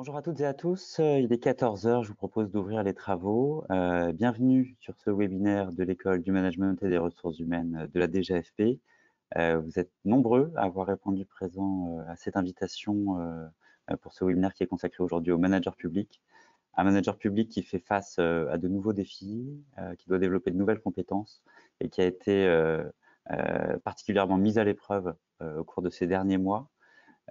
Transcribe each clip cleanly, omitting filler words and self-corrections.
Bonjour à toutes et à tous, il est 14 heures. Je vous propose d'ouvrir les travaux. Bienvenue sur ce webinaire de l'École du Management et des Ressources Humaines de la DGFP. Vous êtes nombreux à avoir répondu présent à cette invitation pour ce webinaire qui est consacré aujourd'hui au manager public. Un manager public qui fait face à de nouveaux défis, qui doit développer de nouvelles compétences et qui a été particulièrement mis à l'épreuve au cours de ces derniers mois.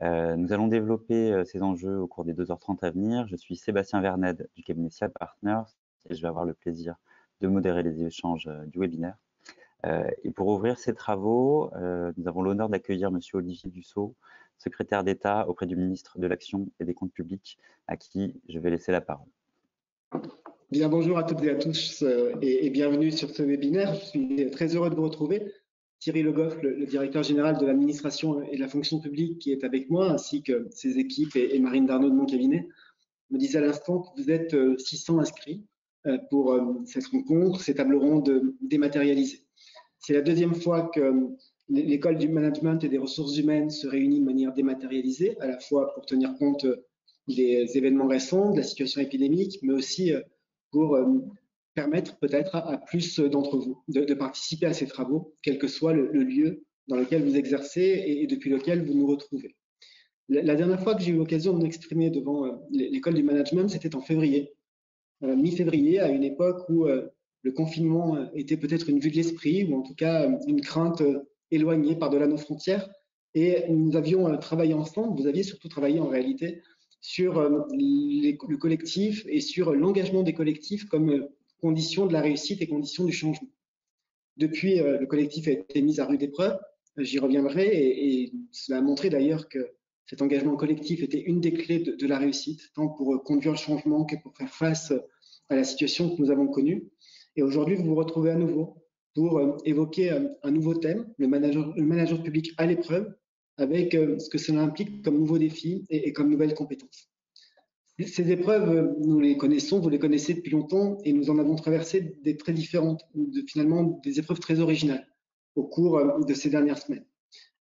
Nous allons développer ces enjeux au cours des 2h30 à venir. Je suis Sébastien Verned du cabinet SIA Partners et je vais avoir le plaisir de modérer les échanges du webinaire. Et pour ouvrir ces travaux, nous avons l'honneur d'accueillir Monsieur Olivier Dussault, secrétaire d'État auprès du ministre de l'Action et des Comptes Publics, à qui je vais laisser la parole. Bien, bonjour à toutes et à tous et bienvenue sur ce webinaire. Je suis très heureux de vous retrouver. Thierry Le Goff, le directeur général de l'administration et de la fonction publique, qui est avec moi, ainsi que ses équipes et Marine Darnaud de mon cabinet, me disait à l'instant que vous êtes 600 inscrits pour cette rencontre, ces tables rondes dématérialisées. C'est la deuxième fois que l'école du management et des ressources humaines se réunit de manière dématérialisée, à la fois pour tenir compte des événements récents, de la situation épidémique, mais aussi pour permettre peut-être à plus d'entre vous de participer à ces travaux, quel que soit le lieu dans lequel vous exercez et depuis lequel vous nous retrouvez. La dernière fois que j'ai eu l'occasion de m'exprimer devant l'école du management, c'était en février, mi-février, à une époque où le confinement était peut-être une vue de l'esprit, ou en tout cas une crainte éloignée par-delà nos frontières. Et nous avions travaillé ensemble, vous aviez surtout travaillé en réalité sur le collectif et sur l'engagement des collectifs comme condition de la réussite et condition du changement. Depuis, le collectif a été mis à rude épreuve, j'y reviendrai, et cela a montré d'ailleurs que cet engagement collectif était une des clés de la réussite, tant pour conduire le changement que pour faire face à la situation que nous avons connue. Et aujourd'hui, vous vous retrouvez à nouveau pour évoquer un nouveau thème, le manager public à l'épreuve, avec ce que cela implique comme nouveaux défis et comme nouvelles compétences. Ces épreuves, nous les connaissons, vous les connaissez depuis longtemps, et nous en avons traversé des très différentes, finalement des épreuves très originales au cours de ces dernières semaines.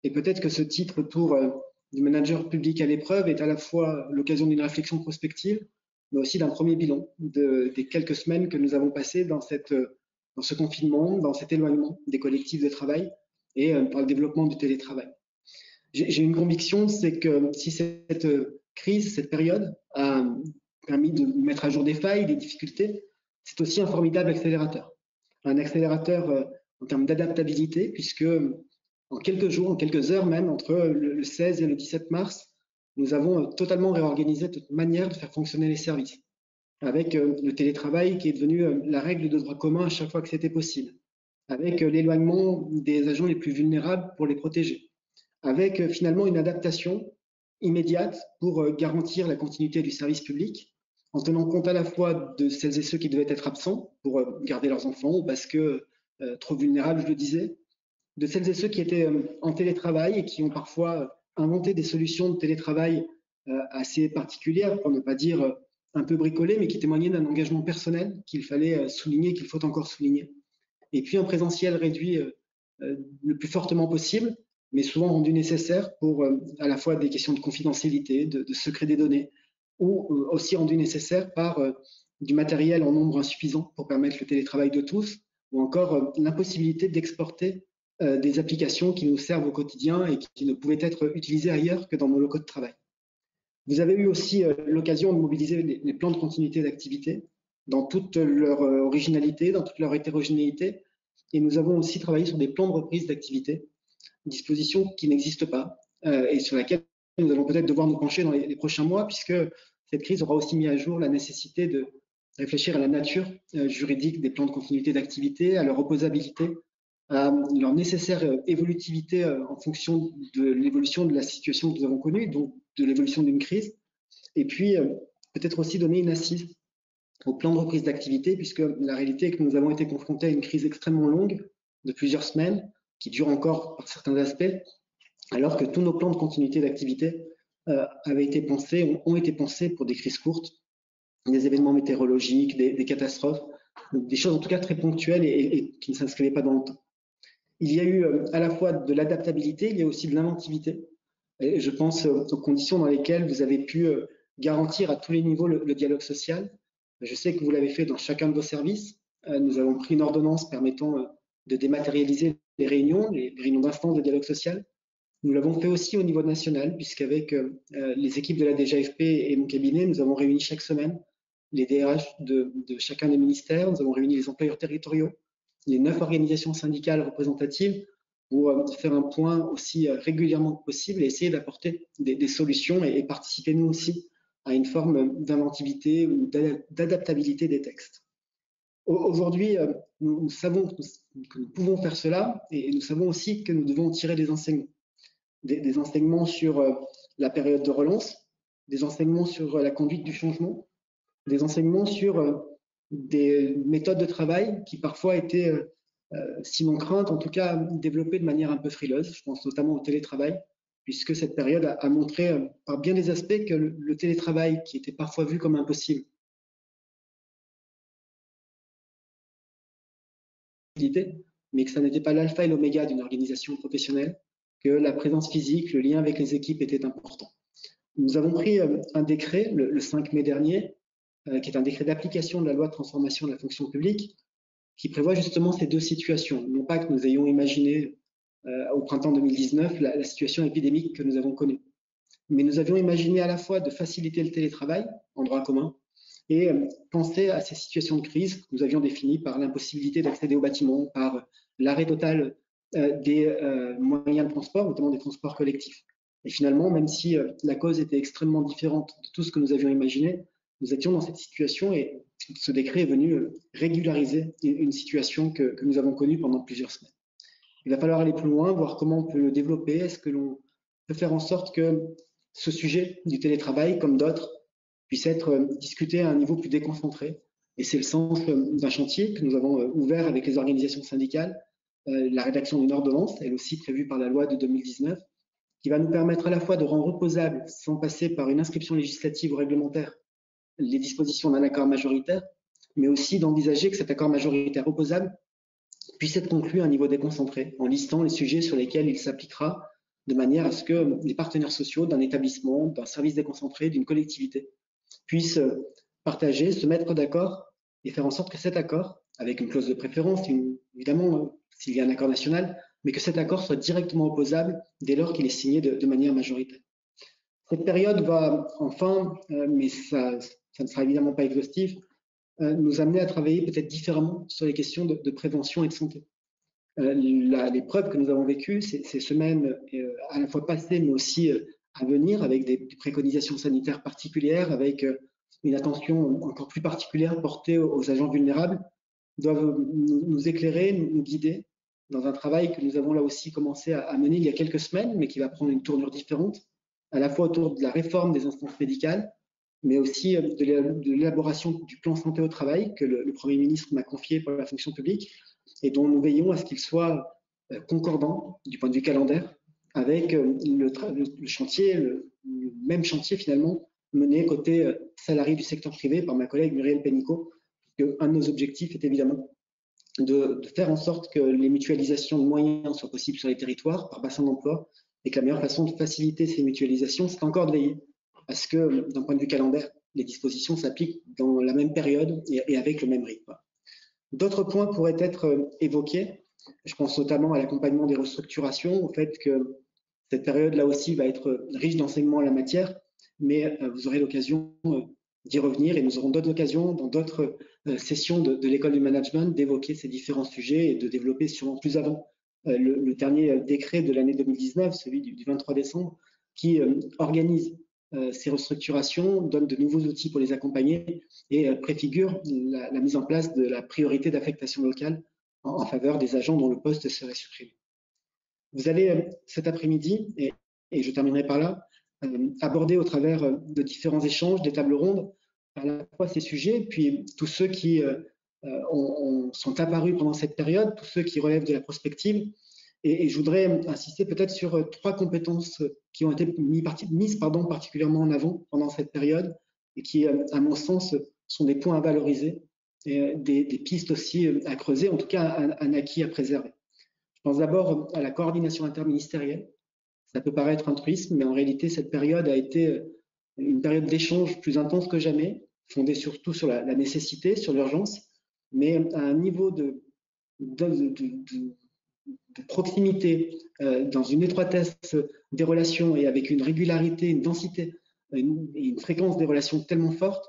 Et peut-être que ce titre autour du manager public à l'épreuve est à la fois l'occasion d'une réflexion prospective, mais aussi d'un premier bilan des quelques semaines que nous avons passées dans ce confinement, dans cet éloignement des collectifs de travail et par le développement du télétravail. J'ai une conviction, c'est que si cette crise, cette période a permis de mettre à jour des failles, des difficultés, c'est aussi un formidable accélérateur. Un accélérateur en termes d'adaptabilité, puisque en quelques jours, en quelques heures même, entre le 16 et le 17 mars, nous avons totalement réorganisé toute manière de faire fonctionner les services, avec le télétravail qui est devenu la règle de droit commun à chaque fois que c'était possible, avec l'éloignement des agents les plus vulnérables pour les protéger, avec finalement une adaptation immédiate pour garantir la continuité du service public, en tenant compte à la fois de celles et ceux qui devaient être absents pour garder leurs enfants parce que trop vulnérables, je le disais, de celles et ceux qui étaient en télétravail et qui ont parfois inventé des solutions de télétravail assez particulières, pour ne pas dire un peu bricolées, mais qui témoignaient d'un engagement personnel qu'il fallait souligner, qu'il faut encore souligner. Et puis un présentiel réduit le plus fortement possible, mais souvent rendu nécessaire pour à la fois des questions de confidentialité, de secret des données, ou aussi rendu nécessaire par du matériel en nombre insuffisant pour permettre le télétravail de tous, ou encore l'impossibilité d'exporter des applications qui nous servent au quotidien et qui ne pouvaient être utilisées ailleurs que dans nos locaux de travail. Vous avez eu aussi l'occasion de mobiliser les plans de continuité d'activité dans toute leur originalité, dans toute leur hétérogénéité, et nous avons aussi travaillé sur des plans de reprise d'activité, dispositions qui n'existent pas et sur laquelle nous allons peut-être devoir nous pencher dans les prochains mois, puisque cette crise aura aussi mis à jour la nécessité de réfléchir à la nature juridique des plans de continuité d'activité, à leur opposabilité, à leur nécessaire évolutivité en fonction de l'évolution de la situation que nous avons connue, donc de l'évolution d'une crise, et puis peut-être aussi donner une assise au plan de reprise d'activité, puisque la réalité est que nous avons été confrontés à une crise extrêmement longue de plusieurs semaines, qui dure encore par certains aspects, alors que tous nos plans de continuité d'activité ont été pensés pour des crises courtes, des événements météorologiques, des catastrophes, des choses en tout cas très ponctuelles et qui ne s'inscrivaient pas dans le temps. Il y a eu à la fois de l'adaptabilité, il y a aussi de l'inventivité. Et je pense aux conditions dans lesquelles vous avez pu garantir à tous les niveaux le dialogue social. Je sais que vous l'avez fait dans chacun de vos services. Nous avons pris une ordonnance permettant de dématérialiser les réunions d'instance de dialogue social. Nous l'avons fait aussi au niveau national, puisqu'avec les équipes de la DGAFP et mon cabinet, nous avons réuni chaque semaine les DRH de chacun des ministères, nous avons réuni les employeurs territoriaux, les 9 organisations syndicales représentatives pour faire un point aussi régulièrement que possible et essayer d'apporter des solutions et participer nous aussi à une forme d'inventivité ou d'adaptabilité des textes. Aujourd'hui, nous savons que nous pouvons faire cela et nous savons aussi que nous devons tirer des enseignements. Des enseignements sur la période de relance, des enseignements sur la conduite du changement, des enseignements sur des méthodes de travail qui parfois étaient, sinon craintes, en tout cas développées de manière un peu frileuse. Je pense notamment au télétravail, puisque cette période a montré par bien des aspects que le télétravail, qui était parfois vu comme impossible, mais que ça n'était pas l'alpha et l'oméga d'une organisation professionnelle, que la présence physique, le lien avec les équipes était important. Nous avons pris un décret le 5 mai dernier, qui est un décret d'application de la loi de transformation de la fonction publique, qui prévoit justement ces deux situations. Non pas que nous ayons imaginé au printemps 2019 la situation épidémique que nous avons connue, mais nous avions imaginé à la fois de faciliter le télétravail en droit commun et penser à ces situations de crise que nous avions définies par l'impossibilité d'accéder au bâtiment, par l'arrêt total des moyens de transport, notamment des transports collectifs. Et finalement, même si la cause était extrêmement différente de tout ce que nous avions imaginé, nous étions dans cette situation et ce décret est venu régulariser une situation que nous avons connue pendant plusieurs semaines. Il va falloir aller plus loin, voir comment on peut le développer. Est-ce que l'on peut faire en sorte que ce sujet du télétravail, comme d'autres, puisse être discuté à un niveau plus déconcentré. Et c'est le sens d'un chantier que nous avons ouvert avec les organisations syndicales, la rédaction d'une ordonnance, elle aussi prévue par la loi de 2019, qui va nous permettre à la fois de rendre opposables, sans passer par une inscription législative ou réglementaire, les dispositions d'un accord majoritaire, mais aussi d'envisager que cet accord majoritaire opposable puisse être conclu à un niveau déconcentré, en listant les sujets sur lesquels il s'appliquera, de manière à ce que les partenaires sociaux d'un établissement, d'un service déconcentré, d'une collectivité, puissent partager, se mettre d'accord et faire en sorte que cet accord, avec une clause de préférence, évidemment, s'il y a un accord national, mais que cet accord soit directement opposable dès lors qu'il est signé de manière majoritaire. Cette période va enfin, mais ça ne sera évidemment pas exhaustif, nous amener à travailler peut-être différemment sur les questions de prévention et de santé. Les preuves que nous avons vécues ces semaines, à la fois passées, mais aussi à venir, avec des préconisations sanitaires particulières, avec une attention encore plus particulière portée aux agents vulnérables, doivent nous éclairer, nous guider dans un travail que nous avons là aussi commencé à mener il y a quelques semaines, mais qui va prendre une tournure différente, à la fois autour de la réforme des instances médicales, mais aussi de l'élaboration du plan santé au travail que le Premier ministre m'a confié pour la fonction publique et dont nous veillons à ce qu'il soit concordant du point de vue calendaire avec le chantier, le même chantier finalement mené côté salarié du secteur privé par ma collègue Muriel Pénicaud. Un de nos objectifs est évidemment de faire en sorte que les mutualisations de moyens soient possibles sur les territoires par bassin d'emploi et que la meilleure façon de faciliter ces mutualisations, c'est encore de veiller à ce que, d'un point de vue calendaire, les dispositions s'appliquent dans la même période et avec le même rythme. D'autres points pourraient être évoqués. Je pense notamment à l'accompagnement des restructurations, au fait que cette période là aussi va être riche d'enseignements en la matière, mais vous aurez l'occasion d'y revenir et nous aurons d'autres occasions dans d'autres sessions de l'école du management d'évoquer ces différents sujets et de développer sûrement plus avant le dernier décret de l'année 2019, celui du 23 décembre, qui organise ces restructurations, donne de nouveaux outils pour les accompagner et préfigure la mise en place de la priorité d'affectation locale en faveur des agents dont le poste serait supprimé. Vous allez cet après-midi, et je terminerai par là, aborder au travers de différents échanges, des tables rondes, à la fois ces sujets, puis tous ceux qui sont apparus pendant cette période, tous ceux qui relèvent de la prospective. Et je voudrais insister peut-être sur 3 compétences qui ont été mises particulièrement en avant pendant cette période et qui, à mon sens, sont des points à valoriser, et des pistes aussi à creuser, en tout cas un acquis à préserver. Je pense d'abord à la coordination interministérielle. Ça peut paraître un truisme, mais en réalité, cette période a été une période d'échange plus intense que jamais, fondée surtout sur la nécessité, sur l'urgence, mais à un niveau de proximité, dans une étroitesse des relations et avec une régularité, une densité et une fréquence des relations tellement forte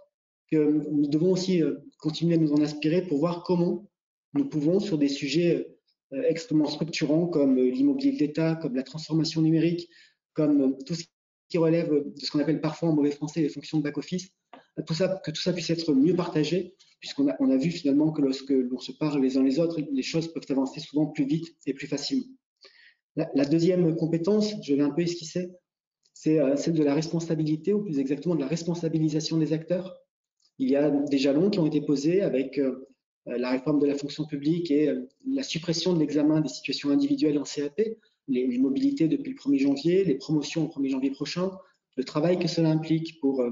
que nous devons aussi continuer à nous en inspirer pour voir comment nous pouvons, sur des sujets extrêmement structurants comme l'immobilier de l'État, comme la transformation numérique, comme tout ce qui relève de ce qu'on appelle parfois en mauvais français les fonctions de back-office, que tout ça puisse être mieux partagé, puisqu'on a vu finalement que lorsque l'on se parle les uns les autres, les choses peuvent avancer souvent plus vite et plus facilement. La deuxième compétence, je l'ai un peu esquissée, c'est celle de la responsabilité, ou plus exactement de la responsabilisation des acteurs. Il y a des jalons qui ont été posés avec la réforme de la fonction publique et la suppression de l'examen des situations individuelles en CAP, les mobilités depuis le 1er janvier, les promotions au 1er janvier prochain, le travail que cela implique pour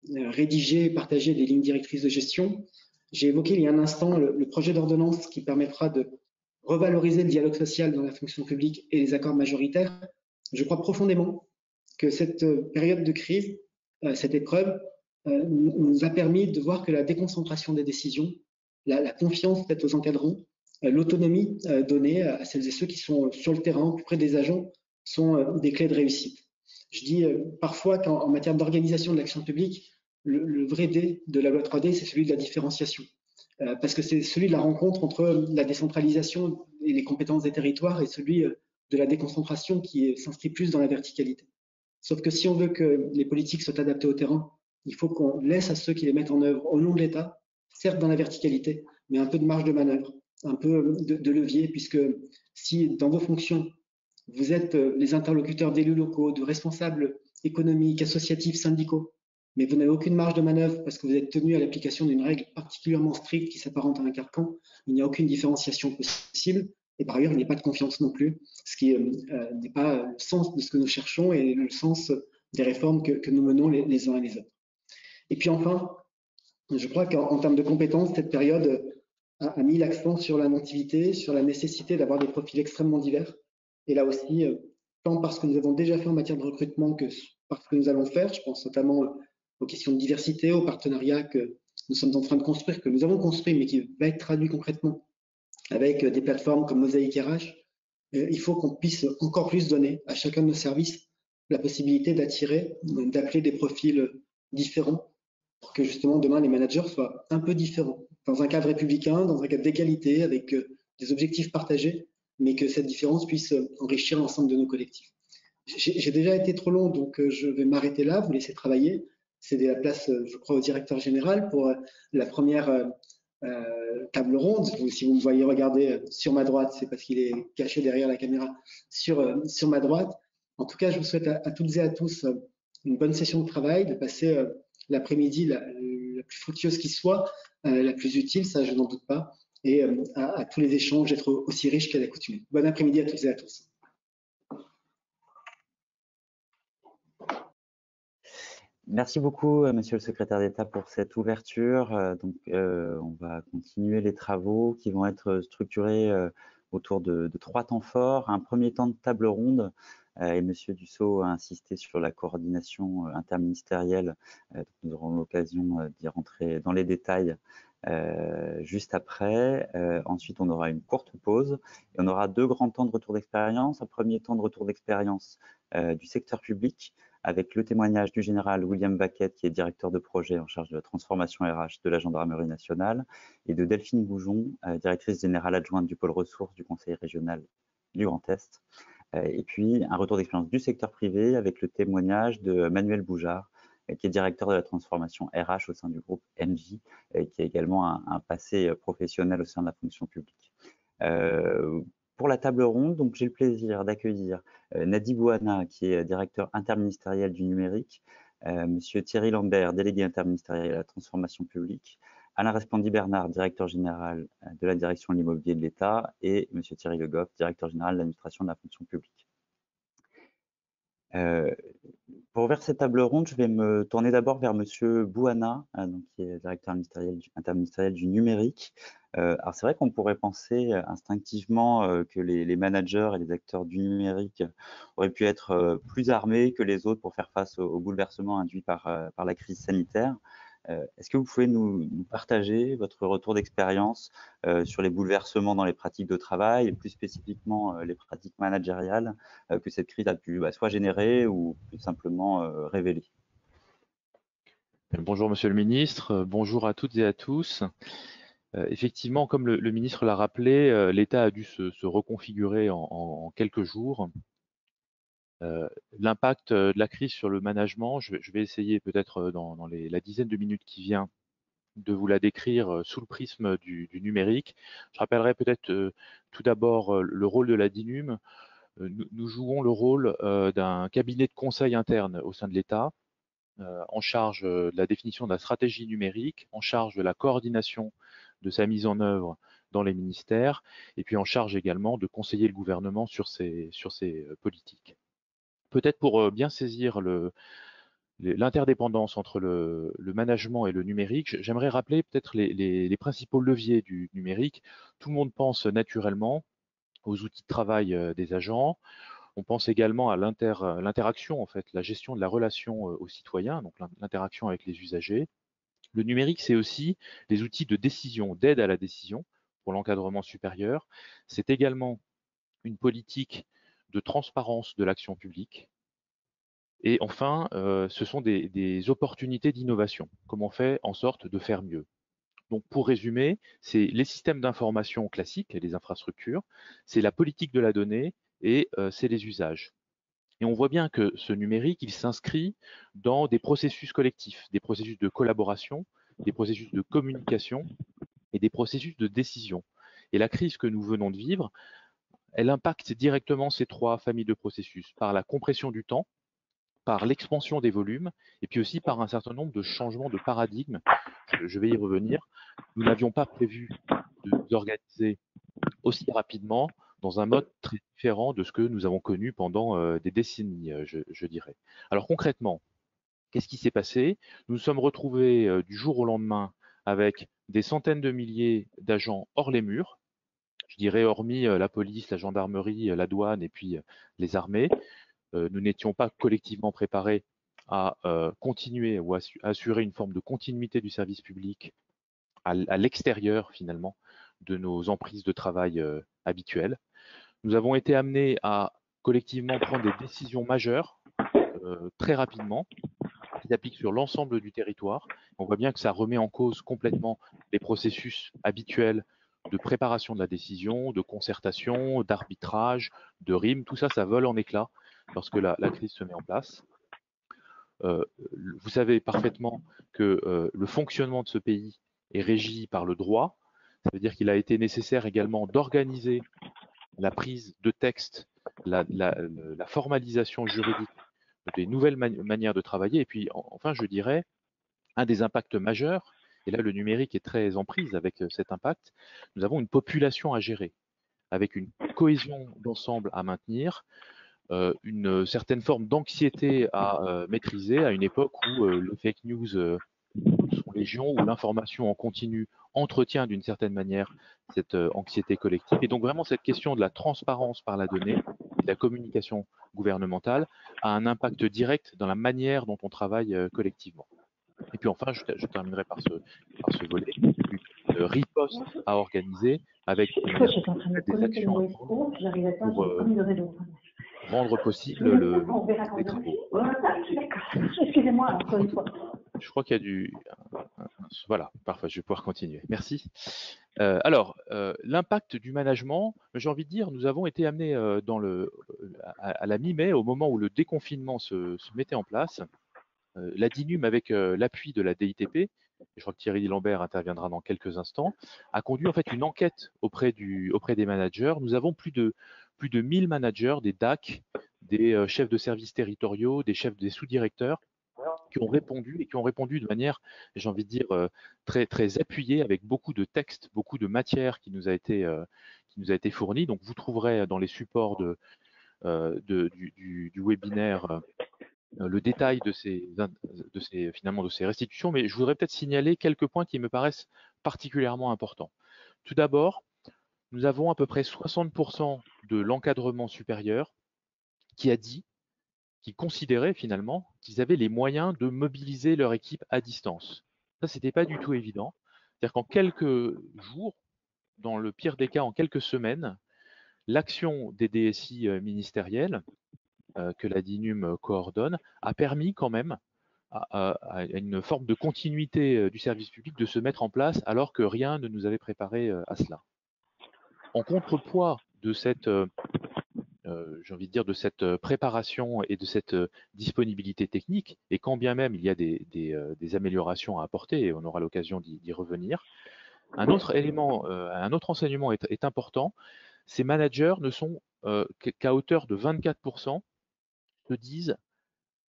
rédiger et partager des lignes directrices de gestion. J'ai évoqué il y a un instant le projet d'ordonnance qui permettra de revaloriser le dialogue social dans la fonction publique et les accords majoritaires. Je crois profondément que cette période de crise, cette épreuve, nous a permis de voir que la déconcentration des décisions, la confiance faite aux encadrants, l'autonomie donnée à celles et ceux qui sont sur le terrain, plus près des agents, sont des clés de réussite. Je dis parfois qu'en matière d'organisation de l'action publique, le vrai D de la loi 3D, c'est celui de la différenciation. Parce que c'est celui de la rencontre entre la décentralisation et les compétences des territoires et celui de la déconcentration qui s'inscrit plus dans la verticalité. Sauf que si on veut que les politiques soient adaptées au terrain, il faut qu'on laisse à ceux qui les mettent en œuvre au nom de l'État, certes dans la verticalité, mais un peu de marge de manœuvre, un peu de levier, puisque si dans vos fonctions, vous êtes les interlocuteurs d'élus locaux, de responsables économiques, associatifs, syndicaux, mais vous n'avez aucune marge de manœuvre parce que vous êtes tenu à l'application d'une règle particulièrement stricte qui s'apparente à un carcan, il n'y a aucune différenciation possible. Et par ailleurs, il n'y a pas de confiance non plus, ce qui n'est pas le sens de ce que nous cherchons et le sens des réformes que nous menons les uns et les autres. Et puis enfin, je crois qu'en termes de compétences, cette période a mis l'accent sur l'inventivité, sur la nécessité d'avoir des profils extrêmement divers. Et là aussi, tant parce que nous avons déjà fait en matière de recrutement que parce que nous allons faire, je pense notamment aux questions de diversité, aux partenariats que nous sommes en train de construire, que nous avons construit, mais qui va être traduit concrètement avec des plateformes comme Mosaïque RH. Il faut qu'on puisse encore plus donner à chacun de nos services la possibilité d'attirer, d'appeler des profils différents pour que justement demain les managers soient un peu différents, dans un cadre républicain, dans un cadre d'égalité, avec des objectifs partagés, mais que cette différence puisse enrichir l'ensemble de nos collectifs. J'ai déjà été trop long, donc je vais m'arrêter là, vous laisser travailler, céder la place, je crois, au directeur général pour la première table ronde. Si vous me voyez regarder sur ma droite, c'est parce qu'il est caché derrière la caméra sur ma droite. En tout cas, je vous souhaite à toutes et à tous une bonne session de travail, de passer l'après-midi la plus fructueuse qui soit, la plus utile, ça je n'en doute pas, et à tous les échanges être aussi riches qu'à l'accoutumée. Bon après-midi à toutes et à tous. Merci beaucoup, Monsieur le secrétaire d'État, pour cette ouverture. On va continuer les travaux qui vont être structurés autour de 3 temps forts. Un premier temps de table ronde, et Monsieur Dussault a insisté sur la coordination interministérielle. Nous aurons l'occasion d'y rentrer dans les détails juste après. Ensuite, on aura une courte pause et on aura 2 grands temps de retour d'expérience. Un premier temps de retour d'expérience du secteur public, avec le témoignage du général William Baquet, qui est directeur de projet en charge de la transformation RH de la Gendarmerie nationale, et de Delphine Goujon, directrice générale adjointe du pôle ressources du Conseil régional du Grand Est. Et puis, un retour d'expérience du secteur privé avec le témoignage de Manuel Boujard, qui est directeur de la transformation RH au sein du groupe MJ, et qui a également un passé professionnel au sein de la fonction publique. Pour la table ronde, donc j'ai le plaisir d'accueillir Nadi Bouana, qui est directeur interministériel du numérique, Monsieur Thierry Lambert, délégué interministériel à la transformation publique, Alain Resplandy-Bernard, directeur général de la direction de l'immobilier de l'État, et Monsieur Thierry Le Goff, directeur général de l'administration de la fonction publique. Pour ouvrir cette table ronde, je vais me tourner d'abord vers Monsieur Bouana, donc qui est directeur interministériel du numérique. Alors c'est vrai qu'on pourrait penser instinctivement que les managers et les acteurs du numérique auraient pu être plus armés que les autres pour faire face aux bouleversements induits par la crise sanitaire. Est-ce que vous pouvez nous partager votre retour d'expérience sur les bouleversements dans les pratiques de travail et plus spécifiquement les pratiques managériales que cette crise a pu soit générer ou plus simplement révéler? Bonjour Monsieur le Ministre, bonjour à toutes et à tous. Effectivement, comme le ministre l'a rappelé, l'État a dû se reconfigurer en quelques jours. L'impact de la crise sur le management, je vais essayer peut-être dans la dizaine de minutes qui vient de vous la décrire sous le prisme du numérique. Je rappellerai peut-être tout d'abord le rôle de la DINUM. Nous jouons le rôle d'un cabinet de conseil interne au sein de l'État, en charge de la définition de la stratégie numérique, en charge de la coordination de sa mise en œuvre dans les ministères, et puis en charge également de conseiller le gouvernement sur ces politiques. Peut-être pour bien saisir l'interdépendance entre le management et le numérique, j'aimerais rappeler peut-être les principaux leviers du numérique. Tout le monde pense naturellement aux outils de travail des agents. On pense également à l'interaction, en fait, la gestion de la relation aux citoyens, donc l'interaction avec les usagers. Le numérique, c'est aussi les outils de décision, d'aide à la décision pour l'encadrement supérieur. C'est également une politique de transparence de l'action publique. Et enfin, ce sont des opportunités d'innovation. Comment on fait en sorte de faire mieux? Donc, pour résumer, c'est les systèmes d'information classiques et les infrastructures, c'est la politique de la donnée et c'est les usages. Et on voit bien que ce numérique, il s'inscrit dans des processus collectifs, des processus de collaboration, des processus de communication et des processus de décision. Et la crise que nous venons de vivre, elle impacte directement ces trois familles de processus par la compression du temps, par l'expansion des volumes et puis aussi par un certain nombre de changements de paradigme. Je vais y revenir. Nous n'avions pas prévu de nous organiser aussi rapidement dans un mode très différent de ce que nous avons connu pendant des décennies, je dirais. Alors concrètement, qu'est-ce qui s'est passé? Nous nous sommes retrouvés du jour au lendemain avec des centaines de milliers d'agents hors les murs, je dirais hormis la police, la gendarmerie, la douane et puis les armées. Nous n'étions pas collectivement préparés à continuer ou à assurer une forme de continuité du service public à l'extérieur finalement de nos emprises de travail habituelles. Nous avons été amenés à collectivement prendre des décisions majeures très rapidement qui s'appliquent sur l'ensemble du territoire. On voit bien que ça remet en cause complètement les processus habituels de préparation de la décision, de concertation, d'arbitrage, de RIM, tout ça, ça vole en éclats lorsque la crise se met en place. Vous savez parfaitement que le fonctionnement de ce pays est régi par le droit. Ça veut dire qu'il a été nécessaire également d'organiser la prise de texte, la formalisation juridique des nouvelles manières de travailler. Et puis, enfin, je dirais, un des impacts majeurs, et là le numérique est très en prise avec cet impact, nous avons une population à gérer, avec une cohésion d'ensemble à maintenir, une certaine forme d'anxiété à maîtriser à une époque où les fake news sont légion, où l'information en continu entretient d'une certaine manière cette anxiété collective. Et donc vraiment cette question de la transparence par la donnée, de la communication gouvernementale, a un impact direct dans la manière dont on travaille collectivement. Et puis enfin, je terminerai par ce volet, une riposte à organiser avec des actions pour rendre possible les travaux. Excusez-moi, encore une fois. Je crois qu'il y a voilà, parfait, je vais pouvoir continuer. Merci. Alors, l'impact du management, j'ai envie de dire, nous avons été amenés à la mi-mai, au moment où le déconfinement se mettait en place. La DINUM, avec l'appui de la DITP, et je crois que Thierry Lambert interviendra dans quelques instants, a conduit en fait une enquête auprès des managers. Nous avons plus de 1000 managers, des DAC, des chefs de services territoriaux, des sous-directeurs, qui ont répondu et qui ont répondu de manière, j'ai envie de dire, très, très appuyée, avec beaucoup de textes, beaucoup de matière qui nous a été fournie. Donc vous trouverez dans les supports du webinaire le détail de finalement de ces restitutions, mais je voudrais peut-être signaler quelques points qui me paraissent particulièrement importants. Tout d'abord, nous avons à peu près 60% de l'encadrement supérieur qui considérait finalement qu'ils avaient les moyens de mobiliser leur équipe à distance. Ça, c'était pas du tout évident. C'est-à-dire qu'en quelques jours, dans le pire des cas, en quelques semaines, l'action des DSI ministériels que la DINUM coordonne a permis quand même à une forme de continuité du service public de se mettre en place alors que rien ne nous avait préparé à cela. En contrepoids de cette j'ai envie de dire, de cette préparation et de cette disponibilité technique, et quand bien même il y a des améliorations à apporter, et on aura l'occasion d'y revenir, un autre élément, un autre enseignement est important, ces managers ne sont qu'à hauteur de 24% se disent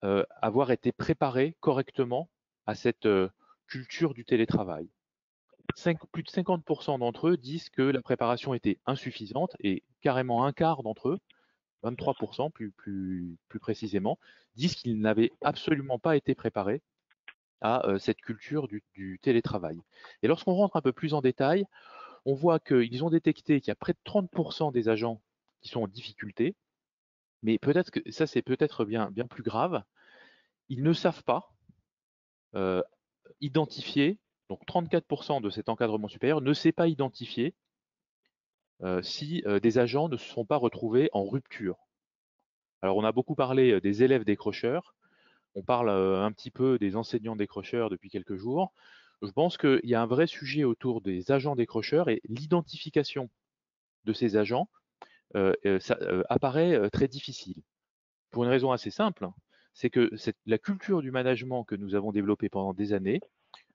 avoir été préparés correctement à cette culture du télétravail. Plus de 50% d'entre eux disent que la préparation était insuffisante et carrément un quart d'entre eux, 23% plus précisément, disent qu'ils n'avaient absolument pas été préparés à cette culture du télétravail. Et lorsqu'on rentre un peu plus en détail, on voit qu'ils ont détecté qu'il y a près de 30% des agents qui sont en difficulté, mais peut-être que ça c'est peut-être bien plus grave, ils ne savent pas identifier, donc 34% de cet encadrement supérieur ne sait pas identifier si des agents ne se sont pas retrouvés en rupture. Alors on a beaucoup parlé des élèves décrocheurs, on parle un petit peu des enseignants décrocheurs depuis quelques jours. Je pense qu'il y a un vrai sujet autour des agents décrocheurs et l'identification de ces agents ça apparaît très difficile. Pour une raison assez simple, c'est que la culture du management que nous avons développée pendant des années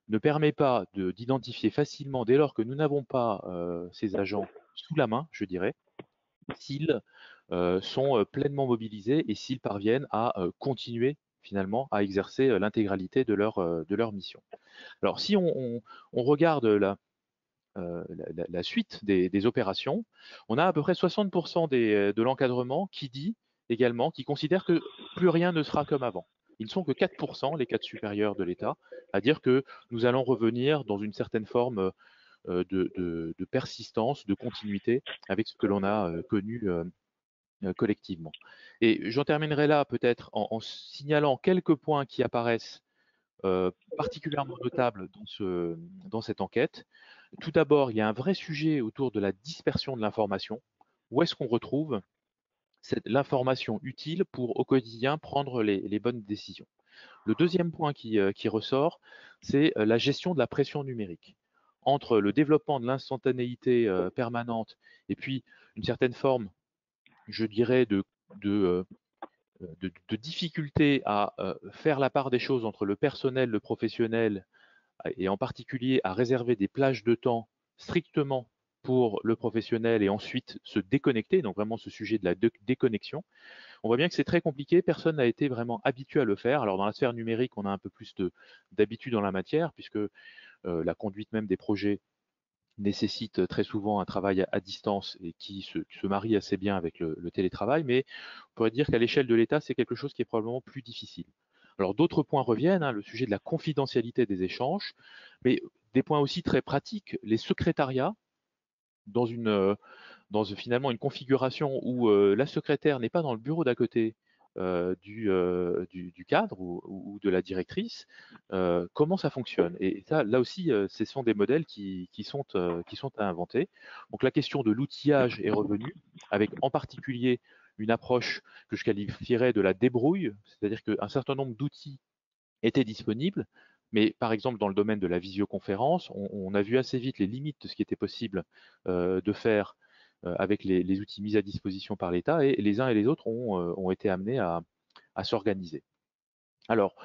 ne permet pas d'identifier facilement, dès lors que nous n'avons pas ces agents sous la main, je dirais, s'ils sont pleinement mobilisés et s'ils parviennent à continuer finalement à exercer l'intégralité de leur mission. Alors si on regarde la suite des opérations, on a à peu près 60% de l'encadrement qui dit également, qui considère que plus rien ne sera comme avant. Ils ne sont que 4%, les cadres supérieurs de l'État, à dire que nous allons revenir dans une certaine forme de persistance, de continuité avec ce que l'on a connu collectivement. Et j'en terminerai là peut-être en signalant quelques points qui apparaissent particulièrement notables dans cette enquête. Tout d'abord, il y a un vrai sujet autour de la dispersion de l'information. Où est-ce qu'on retrouve l'information utile pour au quotidien prendre les bonnes décisions? Le deuxième point qui ressort, c'est la gestion de la pression numérique. Entre le développement de l'instantanéité permanente et puis une certaine forme, je dirais, de difficulté à faire la part des choses entre le personnel, le professionnel, et en particulier à réserver des plages de temps strictement pour le professionnel et ensuite se déconnecter, donc vraiment ce sujet de la déconnexion. On voit bien que c'est très compliqué, personne n'a été vraiment habitué à le faire. Alors dans la sphère numérique, on a un peu plus d'habitude en la matière, puisque la conduite même des projets nécessite très souvent un travail à distance et qui se marie assez bien avec le télétravail, mais on pourrait dire qu'à l'échelle de l'État, c'est quelque chose qui est probablement plus difficile. Alors d'autres points reviennent, hein, le sujet de la confidentialité des échanges, mais des points aussi très pratiques, les secrétariats, dans finalement une configuration où la secrétaire n'est pas dans le bureau d'à côté du cadre ou de la directrice, comment ça fonctionne? Et ça, là aussi, ce sont des modèles qui sont à inventer. Donc la question de l'outillage est revenue, avec en particulier une approche que je qualifierais de la débrouille, c'est-à-dire qu'un certain nombre d'outils étaient disponibles, mais par exemple dans le domaine de la visioconférence, on a vu assez vite les limites de ce qui était possible de faire avec les outils mis à disposition par l'État, et les uns et les autres ont été amenés à s'organiser. Alors,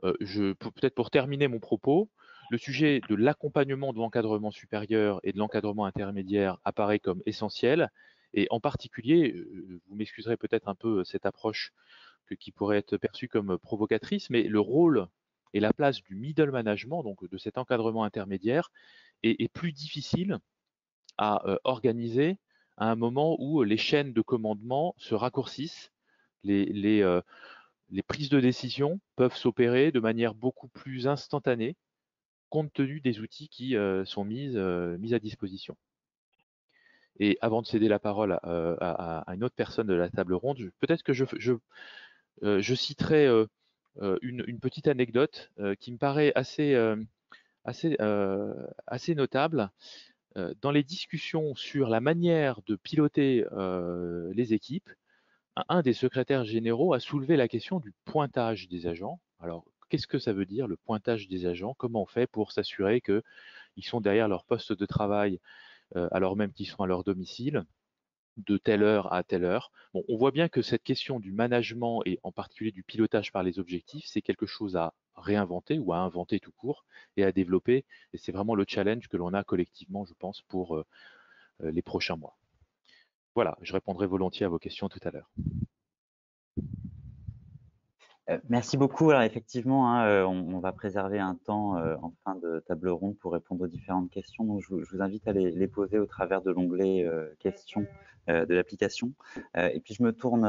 peut-être pour terminer mon propos, le sujet de l'accompagnement de l'encadrement supérieur et de l'encadrement intermédiaire apparaît comme essentiel, et en particulier, vous m'excuserez peut-être un peu cette approche qui pourrait être perçue comme provocatrice, mais le rôle et la place du middle management, donc de cet encadrement intermédiaire, est plus difficile à organiser à un moment où les chaînes de commandement se raccourcissent, les les prises de décision peuvent s'opérer de manière beaucoup plus instantanée compte tenu des outils qui sont mis à disposition. Et avant de céder la parole à une autre personne de la table ronde, peut-être que je citerai une petite anecdote qui me paraît assez notable. Dans les discussions sur la manière de piloter les équipes, un des secrétaires généraux a soulevé la question du pointage des agents. Alors, qu'est-ce que ça veut dire, le pointage des agents? Comment on fait pour s'assurer qu'ils sont derrière leur poste de travail alors même qu'ils sont à leur domicile, de telle heure à telle heure? Bon, on voit bien que cette question du management et en particulier du pilotage par les objectifs, c'est quelque chose à réinventer ou à inventer tout court et à développer. Et c'est vraiment le challenge que l'on a collectivement, je pense, pour les prochains mois. Voilà, je répondrai volontiers à vos questions tout à l'heure. Merci beaucoup. Alors effectivement, hein, on va préserver un temps en fin de table ronde pour répondre aux différentes questions. Donc, je vous invite à les poser au travers de l'onglet questions de l'application. Et puis, je me tourne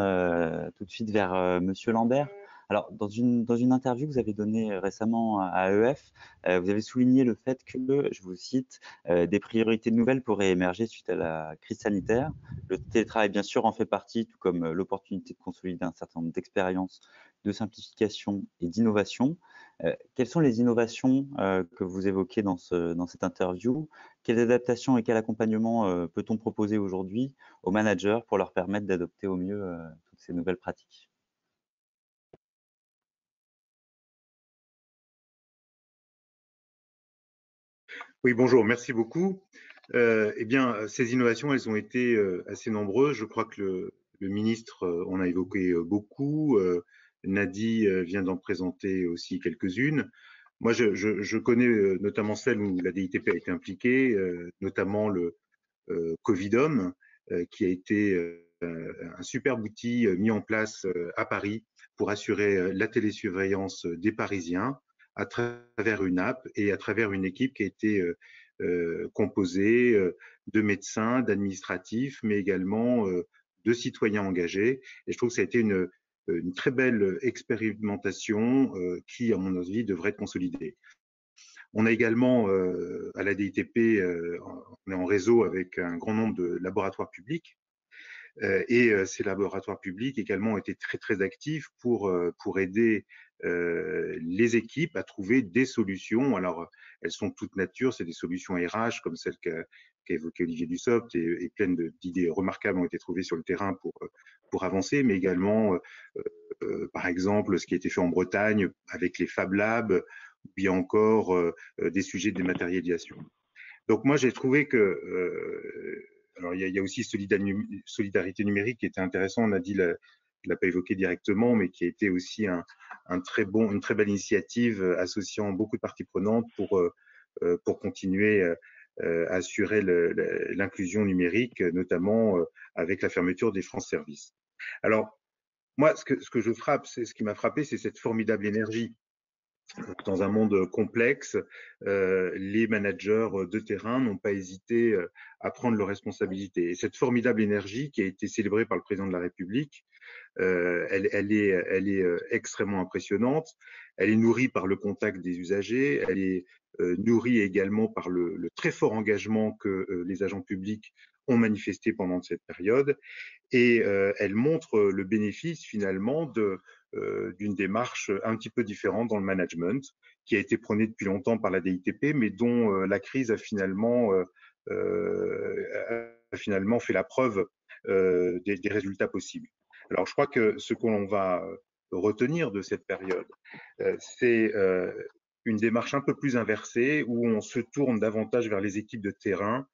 tout de suite vers Monsieur Lambert. Alors, dans une interview que vous avez donnée récemment à EF, vous avez souligné le fait que, je vous cite, des priorités nouvelles pourraient émerger suite à la crise sanitaire. Le télétravail, bien sûr, en fait partie, tout comme l'opportunité de consolider un certain nombre d'expériences de simplification et d'innovation. Quelles sont les innovations que vous évoquez dans cette interview? Quelles adaptations et quel accompagnement peut-on proposer aujourd'hui aux managers pour leur permettre d'adopter au mieux toutes ces nouvelles pratiques? Oui, bonjour, merci beaucoup. Eh bien, ces innovations, elles ont été assez nombreuses. Je crois que le ministre en a évoqué beaucoup. Nadi vient d'en présenter aussi quelques-unes. Moi, je connais notamment celle où la DITP a été impliquée, notamment le Covidom, qui a été un superbe outil mis en place à Paris pour assurer la télésurveillance des Parisiens à travers une app et à travers une équipe qui a été composée de médecins, d'administratifs, mais également de citoyens engagés. Et je trouve que ça a été une très belle expérimentation qui, à mon avis, devrait être consolidée. On a également à la DITP, on est en réseau avec un grand nombre de laboratoires publics. Et ces laboratoires publics également ont été très très actifs pour aider les équipes à trouver des solutions. Alors elles sont toutes nature, c'est des solutions RH comme celle qu'a évoqué Olivier Dussopt et plein d'idées remarquables ont été trouvées sur le terrain pour avancer, mais également par exemple ce qui a été fait en Bretagne avec les Fab Labs ou bien encore des sujets de dématérialisation. Donc moi j'ai trouvé que alors il y a aussi solidarité numérique qui était intéressant. On a dit l'a pas évoqué directement, mais qui a été aussi une très belle initiative associant beaucoup de parties prenantes pour continuer à assurer l'inclusion numérique, notamment avec la fermeture des France Service. Alors moi, ce qui m'a frappé, c'est cette formidable énergie. Dans un monde complexe, les managers de terrain n'ont pas hésité à prendre leurs responsabilités. Et cette formidable énergie qui a été célébrée par le président de la République, elle est extrêmement impressionnante. Elle est nourrie par le contact des usagers. Elle est nourrie également par le très fort engagement que les agents publics ont manifesté pendant cette période. Et elle montre le bénéfice finalement d'une démarche un petit peu différente dans le management, qui a été prônée depuis longtemps par la DITP, mais dont la crise a finalement fait la preuve des résultats possibles. Alors je crois que ce qu'on va retenir de cette période, c'est une démarche un peu plus inversée, où on se tourne davantage vers les équipes de terrain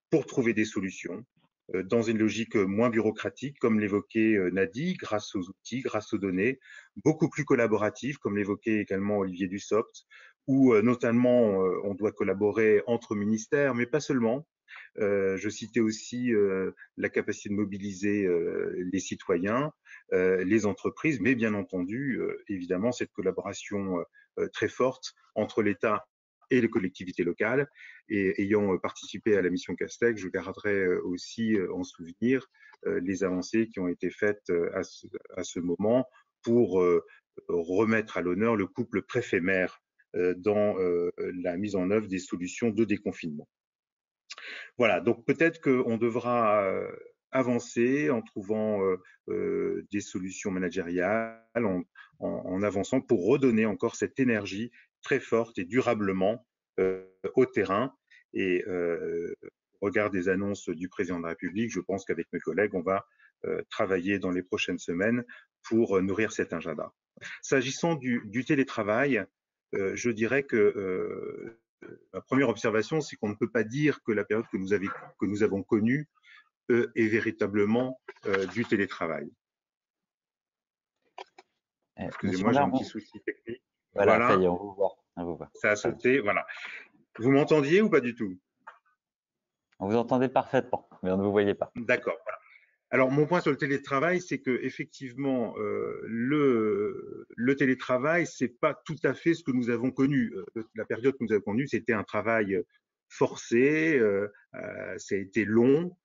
pour trouver des solutions, dans une logique moins bureaucratique, comme l'évoquait Nadi, grâce aux outils, grâce aux données, beaucoup plus collaborative, comme l'évoquait également Olivier Dussopt, où notamment on doit collaborer entre ministères, mais pas seulement. Je citais aussi la capacité de mobiliser les citoyens, les entreprises, mais bien entendu, évidemment, cette collaboration très forte entre l'État et les collectivités locales. Et ayant participé à la mission Castex, je garderai aussi en souvenir les avancées qui ont été faites à ce moment pour remettre à l'honneur le couple préfet-maire dans la mise en œuvre des solutions de déconfinement. Voilà, donc peut-être qu'on devra avancer en trouvant des solutions managériales, en avançant pour redonner encore cette énergie très forte et durablement au terrain. Et au regard des annonces du président de la République, je pense qu'avec mes collègues, on va travailler dans les prochaines semaines pour nourrir cet agenda. S'agissant du télétravail, je dirais que ma première observation, c'est qu'on ne peut pas dire que la période que nous avons connue est véritablement du télétravail. Excusez-moi, j'ai un petit souci technique. Voilà, ça y est, on vous voit. Ça a sauté, voilà. Vous m'entendiez ou pas du tout? On vous entendait parfaitement, mais on ne vous voyait pas. D'accord, voilà. Alors, mon point sur le télétravail, c'est que effectivement, le télétravail, c'est pas tout à fait ce que nous avons connu. La période que nous avons connue, c'était un travail forcé, ça a été long,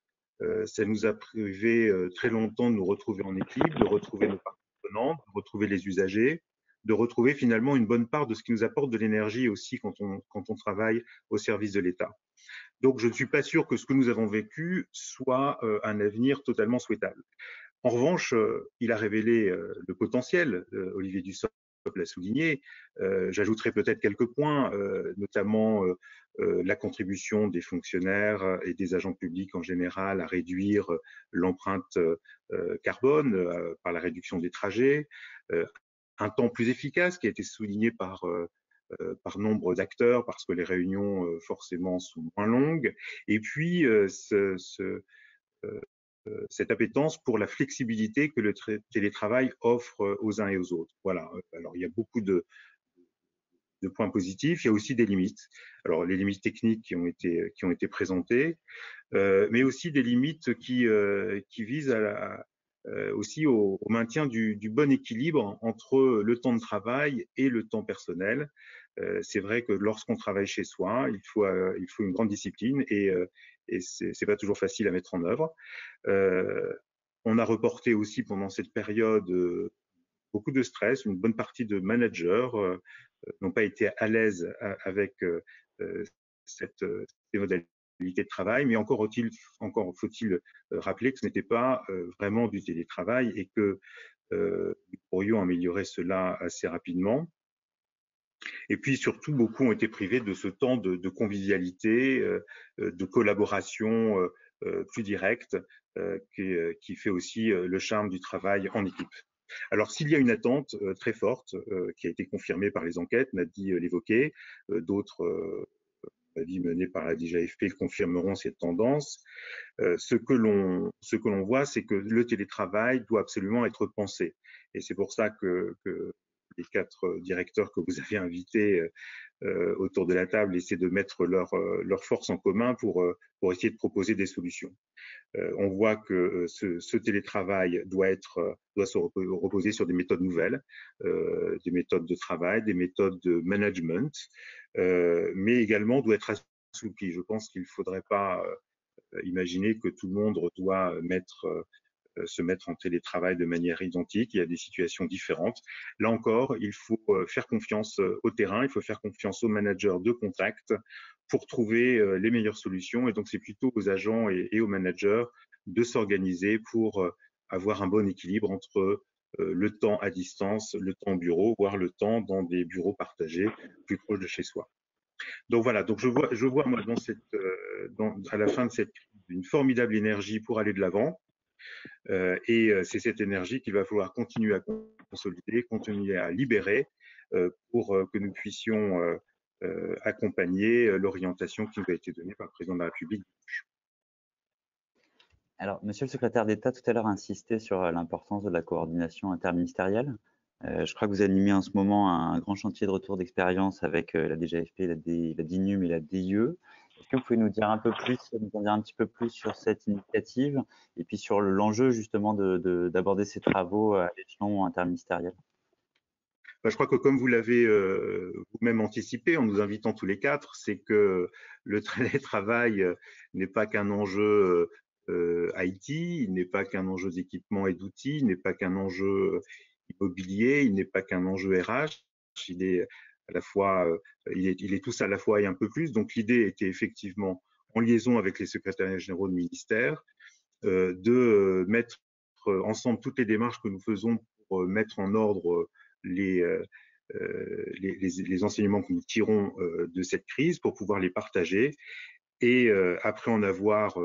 ça nous a privé très longtemps de nous retrouver en équipe, de retrouver nos parties prenantes, de retrouver les usagers, de retrouver finalement une bonne part de ce qui nous apporte de l'énergie aussi quand on travaille au service de l'État. Donc, je ne suis pas sûr que ce que nous avons vécu soit un avenir totalement souhaitable. En revanche, il a révélé le potentiel, Olivier Dussopt l'a souligné. J'ajouterai peut-être quelques points, notamment la contribution des fonctionnaires et des agents publics en général à réduire l'empreinte carbone par la réduction des trajets, un temps plus efficace qui a été souligné par nombre d'acteurs parce que les réunions forcément sont moins longues, et puis cette appétence pour la flexibilité que le télétravail offre aux uns et aux autres. Voilà. Alors il y a beaucoup de points positifs, il y a aussi des limites. Alors les limites techniques qui ont été présentées, mais aussi des limites qui visent aussi au maintien du bon équilibre entre le temps de travail et le temps personnel. C'est vrai que lorsqu'on travaille chez soi, il faut une grande discipline et c'est pas toujours facile à mettre en œuvre. On a reporté aussi pendant cette période beaucoup de stress. Une bonne partie de managers n'ont pas été à l'aise avec ces modalités de travail, mais encore faut-il rappeler que ce n'était pas vraiment du télétravail et que nous pourrions améliorer cela assez rapidement. Et puis surtout, beaucoup ont été privés de ce temps de convivialité, de collaboration plus directe, qui fait aussi le charme du travail en équipe. Alors, s'il y a une attente très forte qui a été confirmée par les enquêtes, Nadi l'évoquait, d'autres avis menés par la DGAFP confirmeront cette tendance. Ce que l'on voit, c'est que le télétravail doit absolument être pensé. Et c'est pour ça que les 4 directeurs que vous avez invités autour de la table essaient de mettre leurs forces en commun pour essayer de proposer des solutions. On voit que ce télétravail doit se reposer sur des méthodes nouvelles, des méthodes de travail, des méthodes de management, mais également doit être assoupli. Je pense qu'il ne faudrait pas imaginer que tout le monde doit se mettre en télétravail de manière identique. Il y a des situations différentes. Là encore, il faut faire confiance au terrain, il faut faire confiance aux managers de contact pour trouver les meilleures solutions. Et donc, c'est plutôt aux agents et aux managers de s'organiser pour avoir un bon équilibre entre le temps à distance, le temps au bureau, voire le temps dans des bureaux partagés plus proches de chez soi. Donc voilà, donc je vois moi à la fin de cette crise une formidable énergie pour aller de l'avant. Et c'est cette énergie qu'il va falloir continuer à consolider, continuer à libérer pour que nous puissions accompagner l'orientation qui nous a été donnée par le président de la République. Alors, Monsieur le secrétaire d'État, tout à l'heure, insistait sur l'importance de la coordination interministérielle. Je crois que vous animez en ce moment un grand chantier de retour d'expérience avec la DGAFP, la DINUM et la DIE. Est-ce que vous pouvez nous en dire un petit peu plus sur cette initiative et puis sur l'enjeu justement d'aborder ces travaux à l'échelon interministériel? Je crois que comme vous l'avez vous-même anticipé en nous invitant tous les 4, c'est que le télétravail n'est pas qu'un enjeu IT, il n'est pas qu'un enjeu d'équipement et d'outils, il n'est pas qu'un enjeu immobilier, il n'est pas qu'un enjeu RH, il est à la fois, il est tous à la fois et un peu plus. Donc l'idée était effectivement, en liaison avec les secrétariats généraux de ministère, de mettre ensemble toutes les démarches que nous faisons pour mettre en ordre les enseignements que nous tirons de cette crise pour pouvoir les partager et après en avoir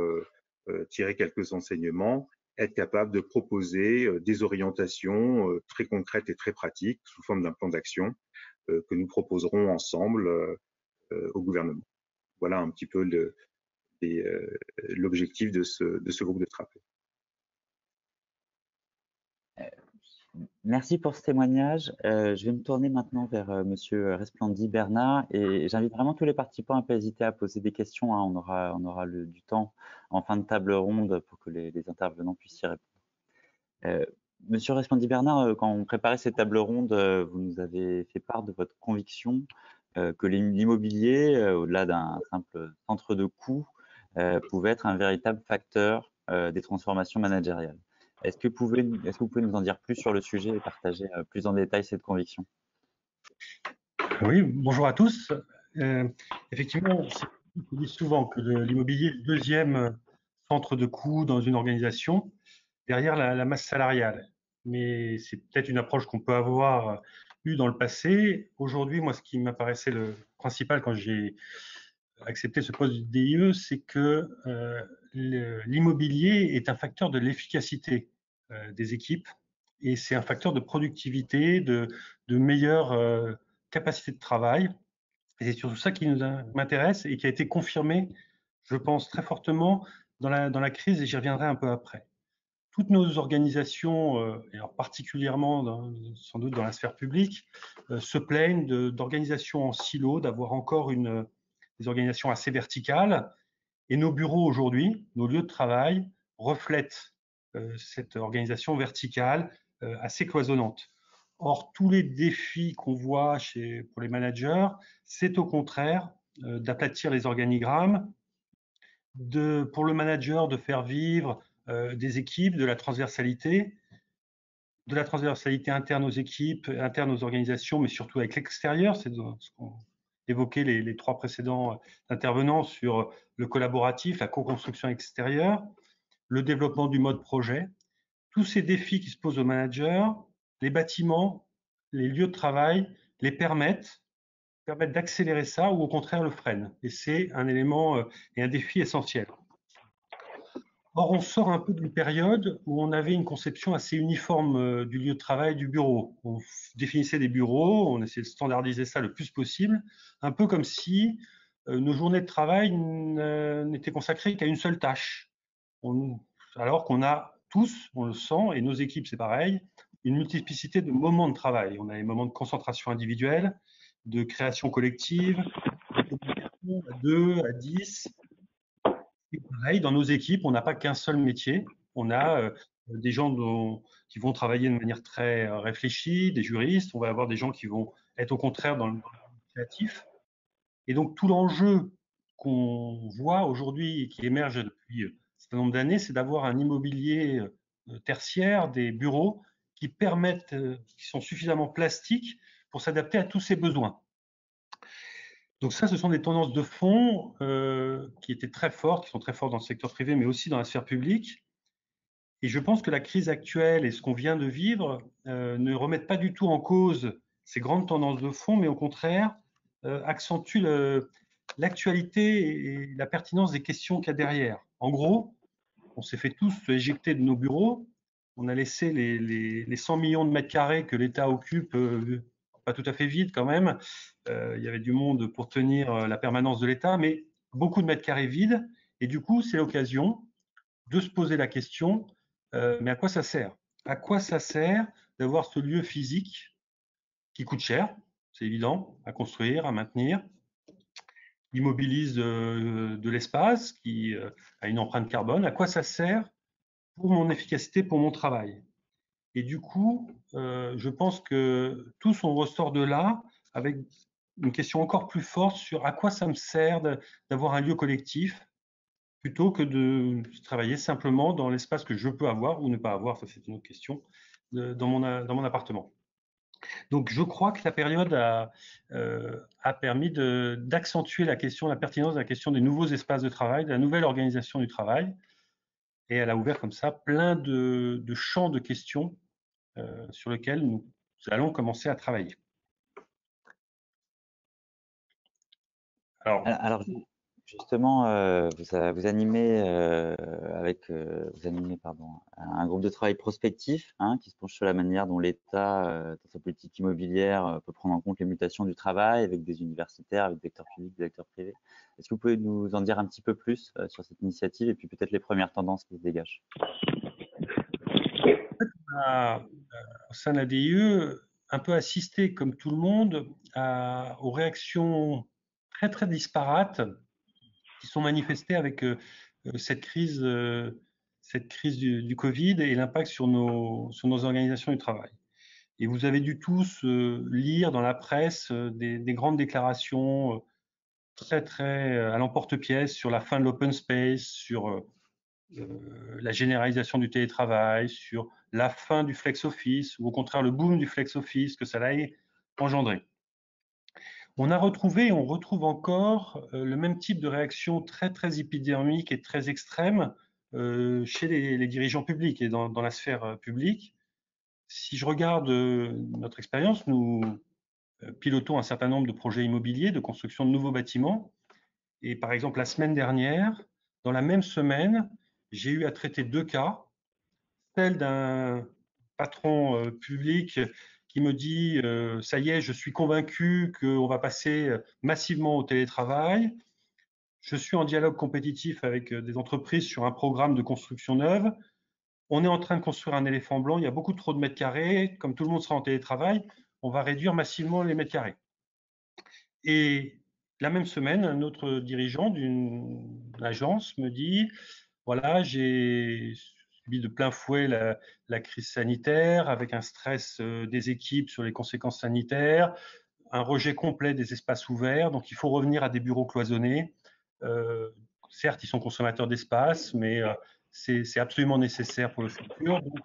tiré quelques enseignements, être capable de proposer des orientations très concrètes et très pratiques sous forme d'un plan d'action que nous proposerons ensemble au gouvernement. Voilà un petit peu l'objectif de ce groupe de travail. Merci pour ce témoignage. Je vais me tourner maintenant vers Monsieur Resplandy Bernard et j'invite vraiment tous les participants à ne pas hésiter à poser des questions. Hein. On aura du temps en fin de table ronde pour que les intervenants puissent y répondre. Monsieur Resplandy Bernard, quand on préparait cette table ronde, vous nous avez fait part de votre conviction que l'immobilier, au-delà d'un simple centre de coût, pouvait être un véritable facteur des transformations managériales. Est-ce que vous pouvez nous en dire plus sur le sujet et partager plus en détail cette conviction? Oui, bonjour à tous. Effectivement, on dit souvent que l'immobilier est le deuxième centre de coût dans une organisation, derrière la masse salariale. Mais c'est peut-être une approche qu'on peut avoir eue dans le passé. Aujourd'hui, moi, ce qui m'apparaissait le principal quand j'ai accepté ce poste du DIE, c'est que l'immobilier est un facteur de l'efficacité des équipes et c'est un facteur de productivité, de meilleure capacité de travail. Et c'est surtout ça qui m'intéresse et qui a été confirmé, je pense, très fortement dans la crise, et j'y reviendrai un peu après. Toutes nos organisations, et alors particulièrement sans doute dans la sphère publique, se plaignent d'organisations en silo, d'avoir encore des organisations assez verticales. Et nos bureaux aujourd'hui, nos lieux de travail, reflètent cette organisation verticale assez cloisonnante. Or, tous les défis qu'on voit pour les managers, c'est au contraire d'aplatir les organigrammes, pour le manager de faire vivre des équipes, de la transversalité interne aux équipes, interne aux organisations, mais surtout avec l'extérieur. C'est ce qu'ont évoqué les trois précédents intervenants sur le collaboratif, la co-construction extérieure, le développement du mode projet. Tous ces défis qui se posent aux managers, les bâtiments, les lieux de travail les permettent d'accélérer ça ou au contraire le freinent. Et c'est un élément et un défi essentiel. Or, on sort un peu d'une période où on avait une conception assez uniforme du lieu de travail, du bureau. On définissait des bureaux, on essayait de standardiser ça le plus possible, un peu comme si nos journées de travail n'étaient consacrées qu'à une seule tâche. Alors qu'on a tous, on le sent, et nos équipes c'est pareil, une multiplicité de moments de travail. On a les moments de concentration individuelle, de création collective, à 2, à 10. Et pareil, dans nos équipes, on n'a pas qu'un seul métier. On a des gens qui vont travailler de manière très réfléchie, des juristes. On va avoir des gens qui vont être au contraire dans le créatif. Et donc, tout l'enjeu qu'on voit aujourd'hui et qui émerge depuis un certain nombre d'années, c'est d'avoir un immobilier tertiaire, des bureaux qui permettent, qui sont suffisamment plastiques pour s'adapter à tous ces besoins. Donc ça, ce sont des tendances de fond qui étaient très fortes, qui sont très fortes dans le secteur privé, mais aussi dans la sphère publique. Et je pense que la crise actuelle et ce qu'on vient de vivre ne remettent pas du tout en cause ces grandes tendances de fond, mais au contraire accentuent l'actualité et la pertinence des questions qu'il y a derrière. En gros, on s'est fait tous éjecter de nos bureaux. On a laissé les 100 millions de mètres carrés que l'État occupe pas tout à fait vide quand même. Il y avait du monde pour tenir la permanence de l'État, mais beaucoup de mètres carrés vides. Et du coup, c'est l'occasion de se poser la question, mais à quoi ça sert? À quoi ça sert d'avoir ce lieu physique qui coûte cher, c'est évident, à construire, à maintenir, qui mobilise de l'espace, qui a une empreinte carbone? À quoi ça sert pour mon efficacité, pour mon travail? Et du coup, je pense que tous on ressort de là avec une question encore plus forte sur à quoi ça me sert d'avoir un lieu collectif plutôt que de travailler simplement dans l'espace que je peux avoir ou ne pas avoir, ça c'est une autre question, dans mon appartement. Donc, je crois que la période a permis d'accentuer la pertinence de la question des nouveaux espaces de travail, de la nouvelle organisation du travail. Et elle a ouvert comme ça plein de champs de questions sur lesquels nous allons commencer à travailler. Alors justement, vous animez un groupe de travail prospectif qui se penche sur la manière dont l'État, dans sa politique immobilière, peut prendre en compte les mutations du travail avec des universitaires, avec des acteurs publics, des acteurs privés. Est-ce que vous pouvez nous en dire un petit peu plus sur cette initiative et puis peut-être les premières tendances qui se dégagent? Au sein de la DIE, un peu assisté, comme tout le monde, aux réactions très très disparates qui sont manifestées avec cette crise du Covid et l'impact sur nos organisations du travail. Et vous avez dû tous lire dans la presse des grandes déclarations très très à l'emporte-pièce sur la fin de l'open space, sur la généralisation du télétravail, sur la fin du flex office ou au contraire le boom du flex office que ça allait engendrer. On a retrouvé et on retrouve encore le même type de réaction très très épidermique et très extrême chez les dirigeants publics et dans la sphère publique. Si je regarde notre expérience, nous pilotons un certain nombre de projets immobiliers de construction de nouveaux bâtiments. Et par exemple, la semaine dernière, dans la même semaine, j'ai eu à traiter 2 cas. Celle d'un patron public qui me dit ça y est, je suis convaincu qu'on va passer massivement au télétravail. Je suis en dialogue compétitif avec des entreprises sur un programme de construction neuve. On est en train de construire un éléphant blanc, il y a beaucoup trop de mètres carrés. Comme tout le monde sera en télétravail, on va réduire massivement les mètres carrés. Et la même semaine, un autre dirigeant d'une agence me dit voilà, j'ai subi de plein fouet la crise sanitaire avec un stress des équipes sur les conséquences sanitaires, un rejet complet des espaces ouverts, donc il faut revenir à des bureaux cloisonnés. Certes, ils sont consommateurs d'espace, mais c'est absolument nécessaire pour le futur. Donc,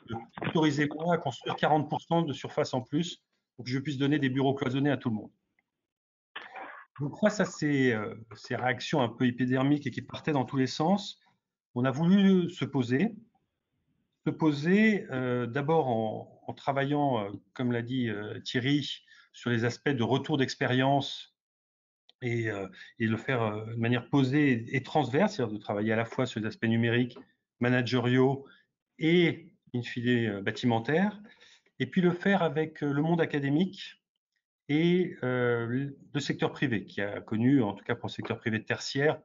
autorisez-moi à construire 40% de surface en plus pour que je puisse donner des bureaux cloisonnés à tout le monde. Donc, face à ces réactions un peu épidermiques et qui partaient dans tous les sens, on a voulu se poser d'abord en travaillant, comme l'a dit Thierry, sur les aspects de retour d'expérience et le faire de manière posée et transverse, c'est-à-dire de travailler à la fois sur les aspects numériques, managériaux et, in fine, bâtimentaires, et puis le faire avec le monde académique et le secteur privé, qui a connu, en tout cas pour le secteur privé tertiaire,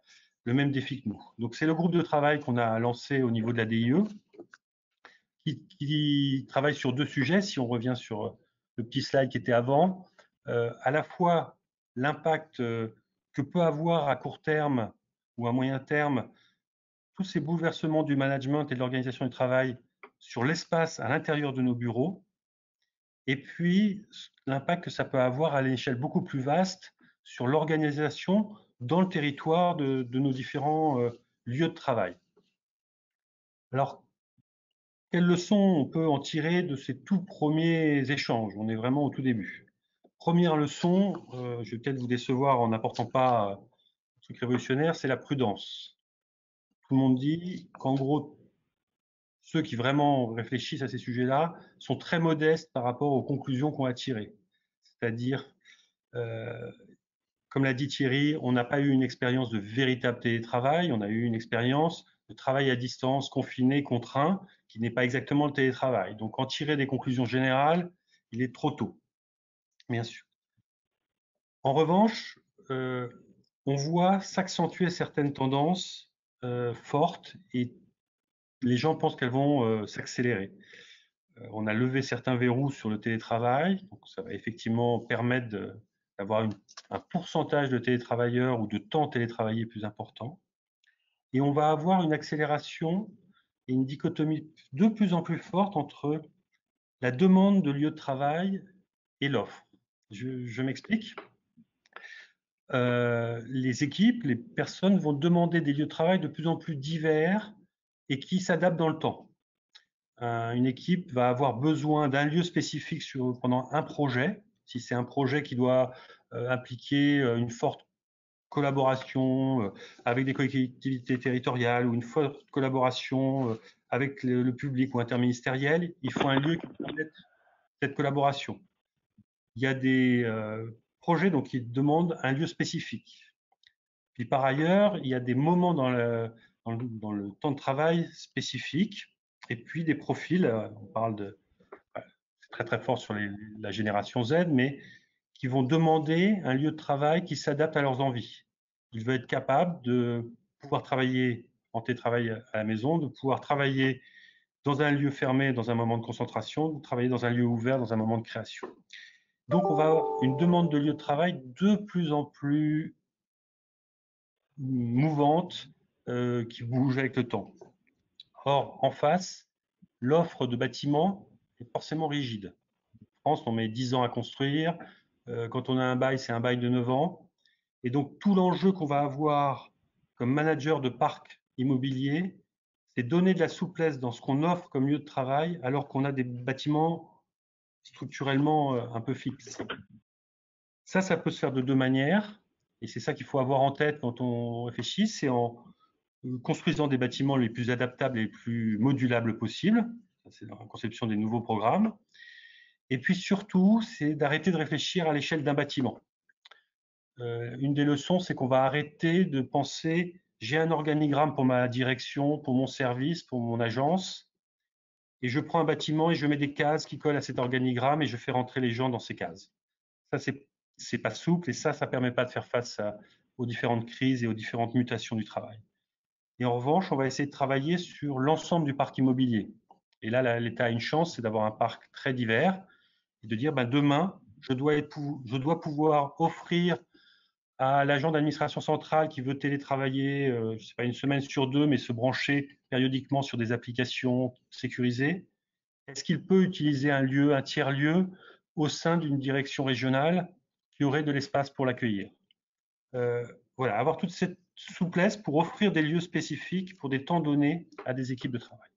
le même défi que nous. Donc c'est le groupe de travail qu'on a lancé au niveau de la DIE, qui travaille sur 2 sujets, si on revient sur le petit slide qui était avant, à la fois l'impact que peut avoir à court terme ou à moyen terme tous ces bouleversements du management et de l'organisation du travail sur l'espace à l'intérieur de nos bureaux, et puis l'impact que ça peut avoir à l'échelle beaucoup plus vaste sur l'organisation dans le territoire de nos différents lieux de travail. Alors, quelles leçons on peut en tirer de ces tout premiers échanges? On est vraiment au tout début. Première leçon, je vais peut-être vous décevoir en n'apportant pas un truc révolutionnaire, c'est la prudence. Tout le monde dit qu'en gros, ceux qui vraiment réfléchissent à ces sujets-là sont très modestes par rapport aux conclusions qu'on a tirées. C'est-à-dire, comme l'a dit Thierry, on n'a pas eu une expérience de véritable télétravail, on a eu une expérience de travail à distance, confiné, contraint, qui n'est pas exactement le télétravail. Donc, en tirer des conclusions générales, il est trop tôt, bien sûr. En revanche, on voit s'accentuer certaines tendances fortes et les gens pensent qu'elles vont s'accélérer. On a levé certains verrous sur le télétravail, donc ça va effectivement permettre d'avoir un pourcentage de télétravailleurs ou de temps télétravaillé plus important. Et on va avoir une accélération et une dichotomie de plus en plus forte entre la demande de lieux de travail et l'offre. Je m'explique. Les équipes, les personnes vont demander des lieux de travail de plus en plus divers et qui s'adaptent dans le temps. une équipe va avoir besoin d'un lieu spécifique pendant un projet. Si c'est un projet qui doit impliquer une forte collaboration avec des collectivités territoriales ou une forte collaboration avec le public ou interministériel, il faut un lieu qui permette cette collaboration. Il y a des projets donc, qui demandent un lieu spécifique. Puis par ailleurs, il y a des moments dans le temps de travail spécifiques et puis des profils, on parle de, c'est très très fort sur la génération Z, mais qui vont demander un lieu de travail qui s'adapte à leurs envies. Ils veulent être capables de pouvoir travailler en télétravail à la maison, de pouvoir travailler dans un lieu fermé, dans un moment de concentration, de travailler dans un lieu ouvert, dans un moment de création. Donc, on va avoir une demande de lieu de travail de plus en plus mouvante, qui bouge avec le temps. Or, en face, l'offre de bâtiments est forcément rigide. En France, on met 10 ans à construire. Quand on a un bail, c'est un bail de 9 ans. Et donc, tout l'enjeu qu'on va avoir comme manager de parc immobilier, c'est donner de la souplesse dans ce qu'on offre comme lieu de travail, alors qu'on a des bâtiments structurellement un peu fixes. Ça peut se faire de deux manières. Et c'est ça qu'il faut avoir en tête quand on réfléchit, c'est en construisant des bâtiments les plus adaptables et les plus modulables possibles. C'est dans la conception des nouveaux programmes. Et puis surtout, c'est d'arrêter de réfléchir à l'échelle d'un bâtiment. Une des leçons, c'est qu'on va arrêter de penser j'ai un organigramme pour ma direction, pour mon service, pour mon agence, et je prends un bâtiment et je mets des cases qui collent à cet organigramme et je fais rentrer les gens dans ces cases. Ça, c'est pas souple et ça permet pas de faire face aux différentes crises et aux différentes mutations du travail. Et en revanche, on va essayer de travailler sur l'ensemble du parc immobilier. Et là, l'État a une chance, c'est d'avoir un parc très divers et de dire demain, je dois pouvoir offrir à l'agent d'administration centrale qui veut télétravailler, je sais pas, une semaine sur deux, mais se brancher périodiquement sur des applications sécurisées. Est-ce qu'il peut utiliser un tiers-lieu au sein d'une direction régionale qui aurait de l'espace pour l'accueillir? Voilà, avoir toute cette souplesse pour offrir des lieux spécifiques pour des temps donnés à des équipes de travail.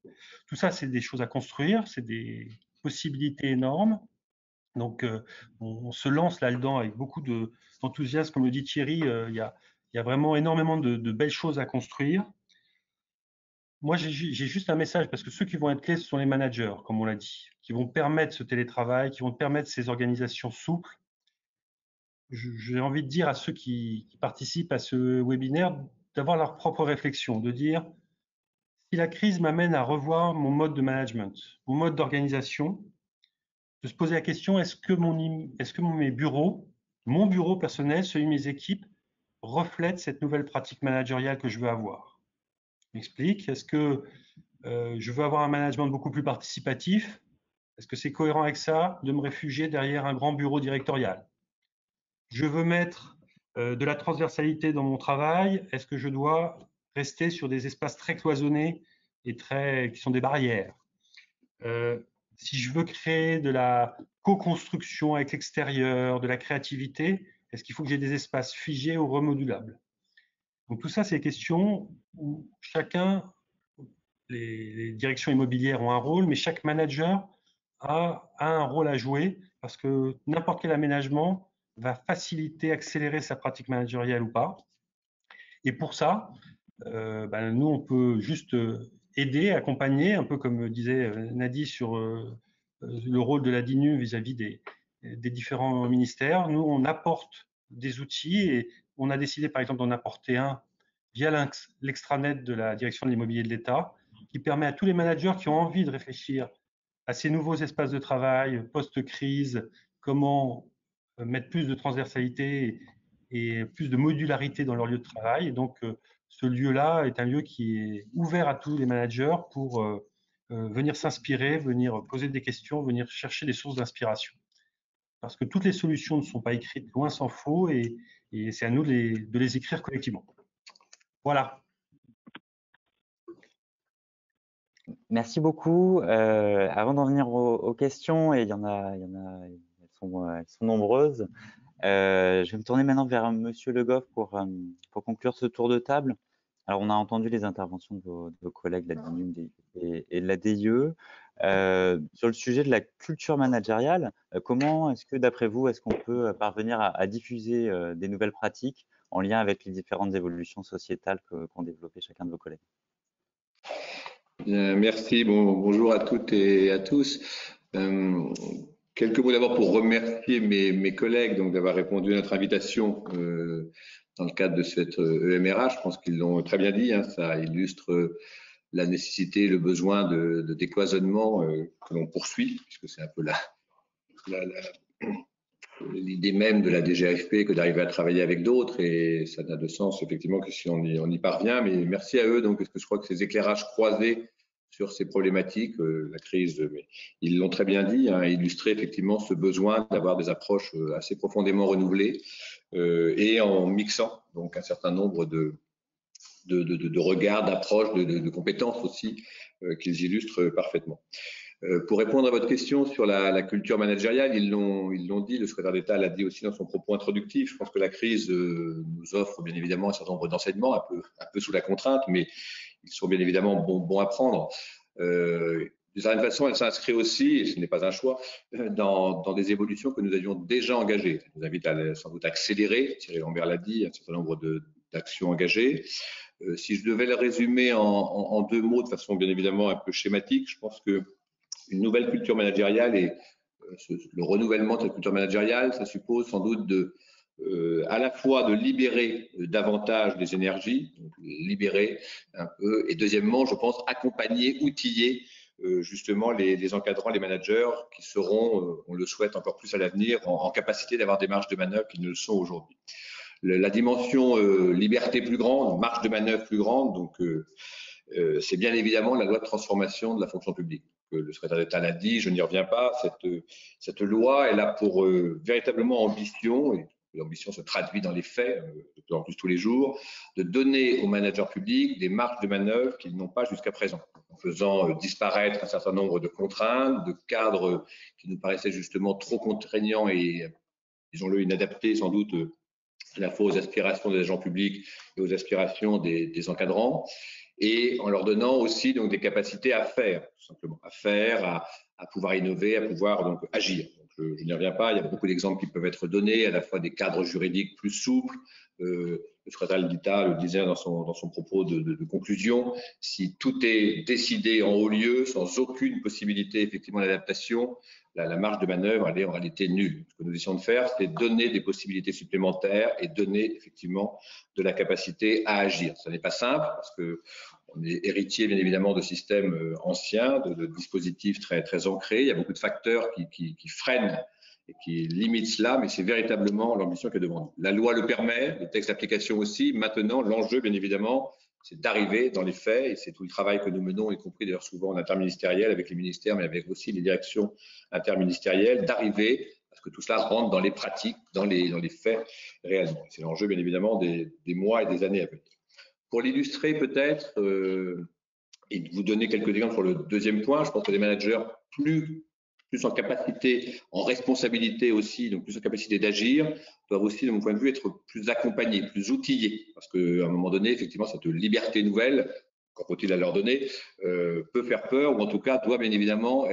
Tout ça, c'est des choses à construire, c'est des possibilités énormes. Donc, on se lance là-dedans avec beaucoup d'enthousiasme. Comme le dit Thierry, il y a vraiment énormément de belles choses à construire. Moi, j'ai juste un message, parce que ceux qui vont être clés, ce sont les managers, comme on l'a dit, qui vont permettre ce télétravail, qui vont permettre ces organisations souples. J'ai envie de dire à ceux qui participent à ce webinaire d'avoir leur propre réflexion, de dire si la crise m'amène à revoir mon mode de management, mon mode d'organisation, de se poser la question est-ce que mes bureaux, mon bureau personnel, celui de mes équipes, reflètent cette nouvelle pratique managériale que je veux avoir? Je m'explique. Est-ce que je veux avoir un management beaucoup plus participatif? Est-ce que c'est cohérent avec ça de me réfugier derrière un grand bureau directorial? Je veux mettre de la transversalité dans mon travail. Est-ce que je dois rester sur des espaces très cloisonnés et qui sont des barrières? Si je veux créer de la co-construction avec l'extérieur, de la créativité, est-ce qu'il faut que j'ai des espaces figés ou remodulables? Donc tout ça, c'est des questions où les directions immobilières ont un rôle, mais chaque manager a un rôle à jouer parce que n'importe quel aménagement va faciliter, accélérer sa pratique managériale ou pas. Et pour ça, nous, on peut juste aider, accompagner, un peu comme disait Nadi sur le rôle de la DINU vis-à-vis des différents ministères. Nous, on apporte des outils et on a décidé, par exemple, d'en apporter un via l'extranet de la direction de l'immobilier de l'État, qui permet à tous les managers qui ont envie de réfléchir à ces nouveaux espaces de travail post-crise, comment mettre plus de transversalité et plus de modularité dans leur lieu de travail. Et donc, ce lieu-là est un lieu qui est ouvert à tous les managers pour venir s'inspirer, venir poser des questions, venir chercher des sources d'inspiration. Parce que toutes les solutions ne sont pas écrites, loin s'en faut, et c'est à nous de les écrire collectivement. Voilà. Merci beaucoup. Avant d'en venir aux questions, et elles sont nombreuses, je vais me tourner maintenant vers Monsieur Le Goff pour conclure ce tour de table. Alors, on a entendu les interventions de vos collègues, la DINUM et de la DIE. Sur le sujet de la culture managériale, comment est-ce que, d'après vous, est-ce qu'on peut parvenir à diffuser des nouvelles pratiques en lien avec les différentes évolutions sociétales qu'ont développées chacun de vos collègues? Bien, merci, bonjour à toutes et à tous. Quelques mots d'abord pour remercier mes collègues d'avoir répondu à notre invitation dans le cadre de cette EMRH. Je pense qu'ils l'ont très bien dit, hein, ça illustre la nécessité, le besoin de décloisonnement que l'on poursuit, puisque c'est un peu l'idée même de la DGAFP que d'arriver à travailler avec d'autres, et ça n'a de sens effectivement que si on y parvient. Mais merci à eux, parce que je crois que ces éclairages croisés sur ces problématiques, la crise, mais ils l'ont très bien dit, hein, illustré effectivement ce besoin d'avoir des approches assez profondément renouvelées et en mixant donc un certain nombre de regards, d'approches, de compétences aussi qu'ils illustrent parfaitement. Pour répondre à votre question sur la culture managériale, ils l'ont dit, le secrétaire d'État l'a dit aussi dans son propos introductif. Je pense que la crise nous offre bien évidemment un certain nombre d'enseignements, un peu sous la contrainte, mais ils sont bien évidemment bons à prendre. De certaine façon, elle s'inscrit aussi, et ce n'est pas un choix, dans des évolutions que nous avions déjà engagées. Ça nous invite à sans doute accélérer, Thierry Lambert l'a dit, un certain nombre d'actions engagées. Si je devais le résumer en deux mots de façon bien évidemment un peu schématique, je pense que une nouvelle culture managériale et le renouvellement de cette culture managériale, ça suppose sans doute à la fois de libérer davantage des énergies, donc libérer un peu, et deuxièmement, je pense, accompagner, outiller justement les encadrants, les managers qui seront, on le souhaite encore plus à l'avenir, en capacité d'avoir des marges de manœuvre qui ne le sont aujourd'hui. La dimension liberté plus grande, marge de manœuvre plus grande, donc c'est bien évidemment la loi de transformation de la fonction publique. Le secrétaire d'État l'a dit, je n'y reviens pas, cette loi, elle a pour véritablement ambition, et l'ambition se traduit dans les faits, de plus en plus tous les jours, de donner aux managers publics des marges de manœuvre qu'ils n'ont pas jusqu'à présent, en faisant disparaître un certain nombre de contraintes, de cadres qui nous paraissaient justement trop contraignants et, disons-le, inadaptés sans doute à la fois aux aspirations des agents publics et aux aspirations des encadrants, et en leur donnant aussi donc des capacités à faire, tout simplement, à pouvoir innover, à pouvoir donc agir. Donc, je n'y reviens pas, il y a beaucoup d'exemples qui peuvent être donnés, à la fois des cadres juridiques plus souples. Le secrétaire d'État le disait dans son propos de conclusion, si tout est décidé en haut lieu, sans aucune possibilité effectivement d'adaptation, la marge de manœuvre, elle est en réalité nulle. Ce que nous essayons de faire, c'est donner des possibilités supplémentaires et donner effectivement de la capacité à agir. Ce n'est pas simple parce qu'on est héritier bien évidemment de systèmes anciens, de dispositifs très, très ancrés. Il y a beaucoup de facteurs qui freinent et qui limitent cela, mais c'est véritablement l'ambition qui est devant nous. La loi le permet, le texte d'application aussi. Maintenant, l'enjeu, bien évidemment, c'est d'arriver dans les faits, et c'est tout le travail que nous menons, y compris d'ailleurs souvent en interministériel avec les ministères, mais avec aussi les directions interministérielles, d'arriver à ce que tout cela rentre dans les pratiques, dans les faits réellement. C'est l'enjeu, bien évidemment, des mois et des années à venir. Pour l'illustrer peut-être, et de vous donner quelques exemples sur le deuxième point, je pense que les managers plus en capacité, en responsabilité aussi, donc plus en capacité d'agir, doivent aussi, de mon point de vue, être plus accompagnés, plus outillés. Parce qu'à un moment donné, effectivement, cette liberté nouvelle, qu'en faut-il à leur donner, peut faire peur, ou en tout cas doit bien évidemment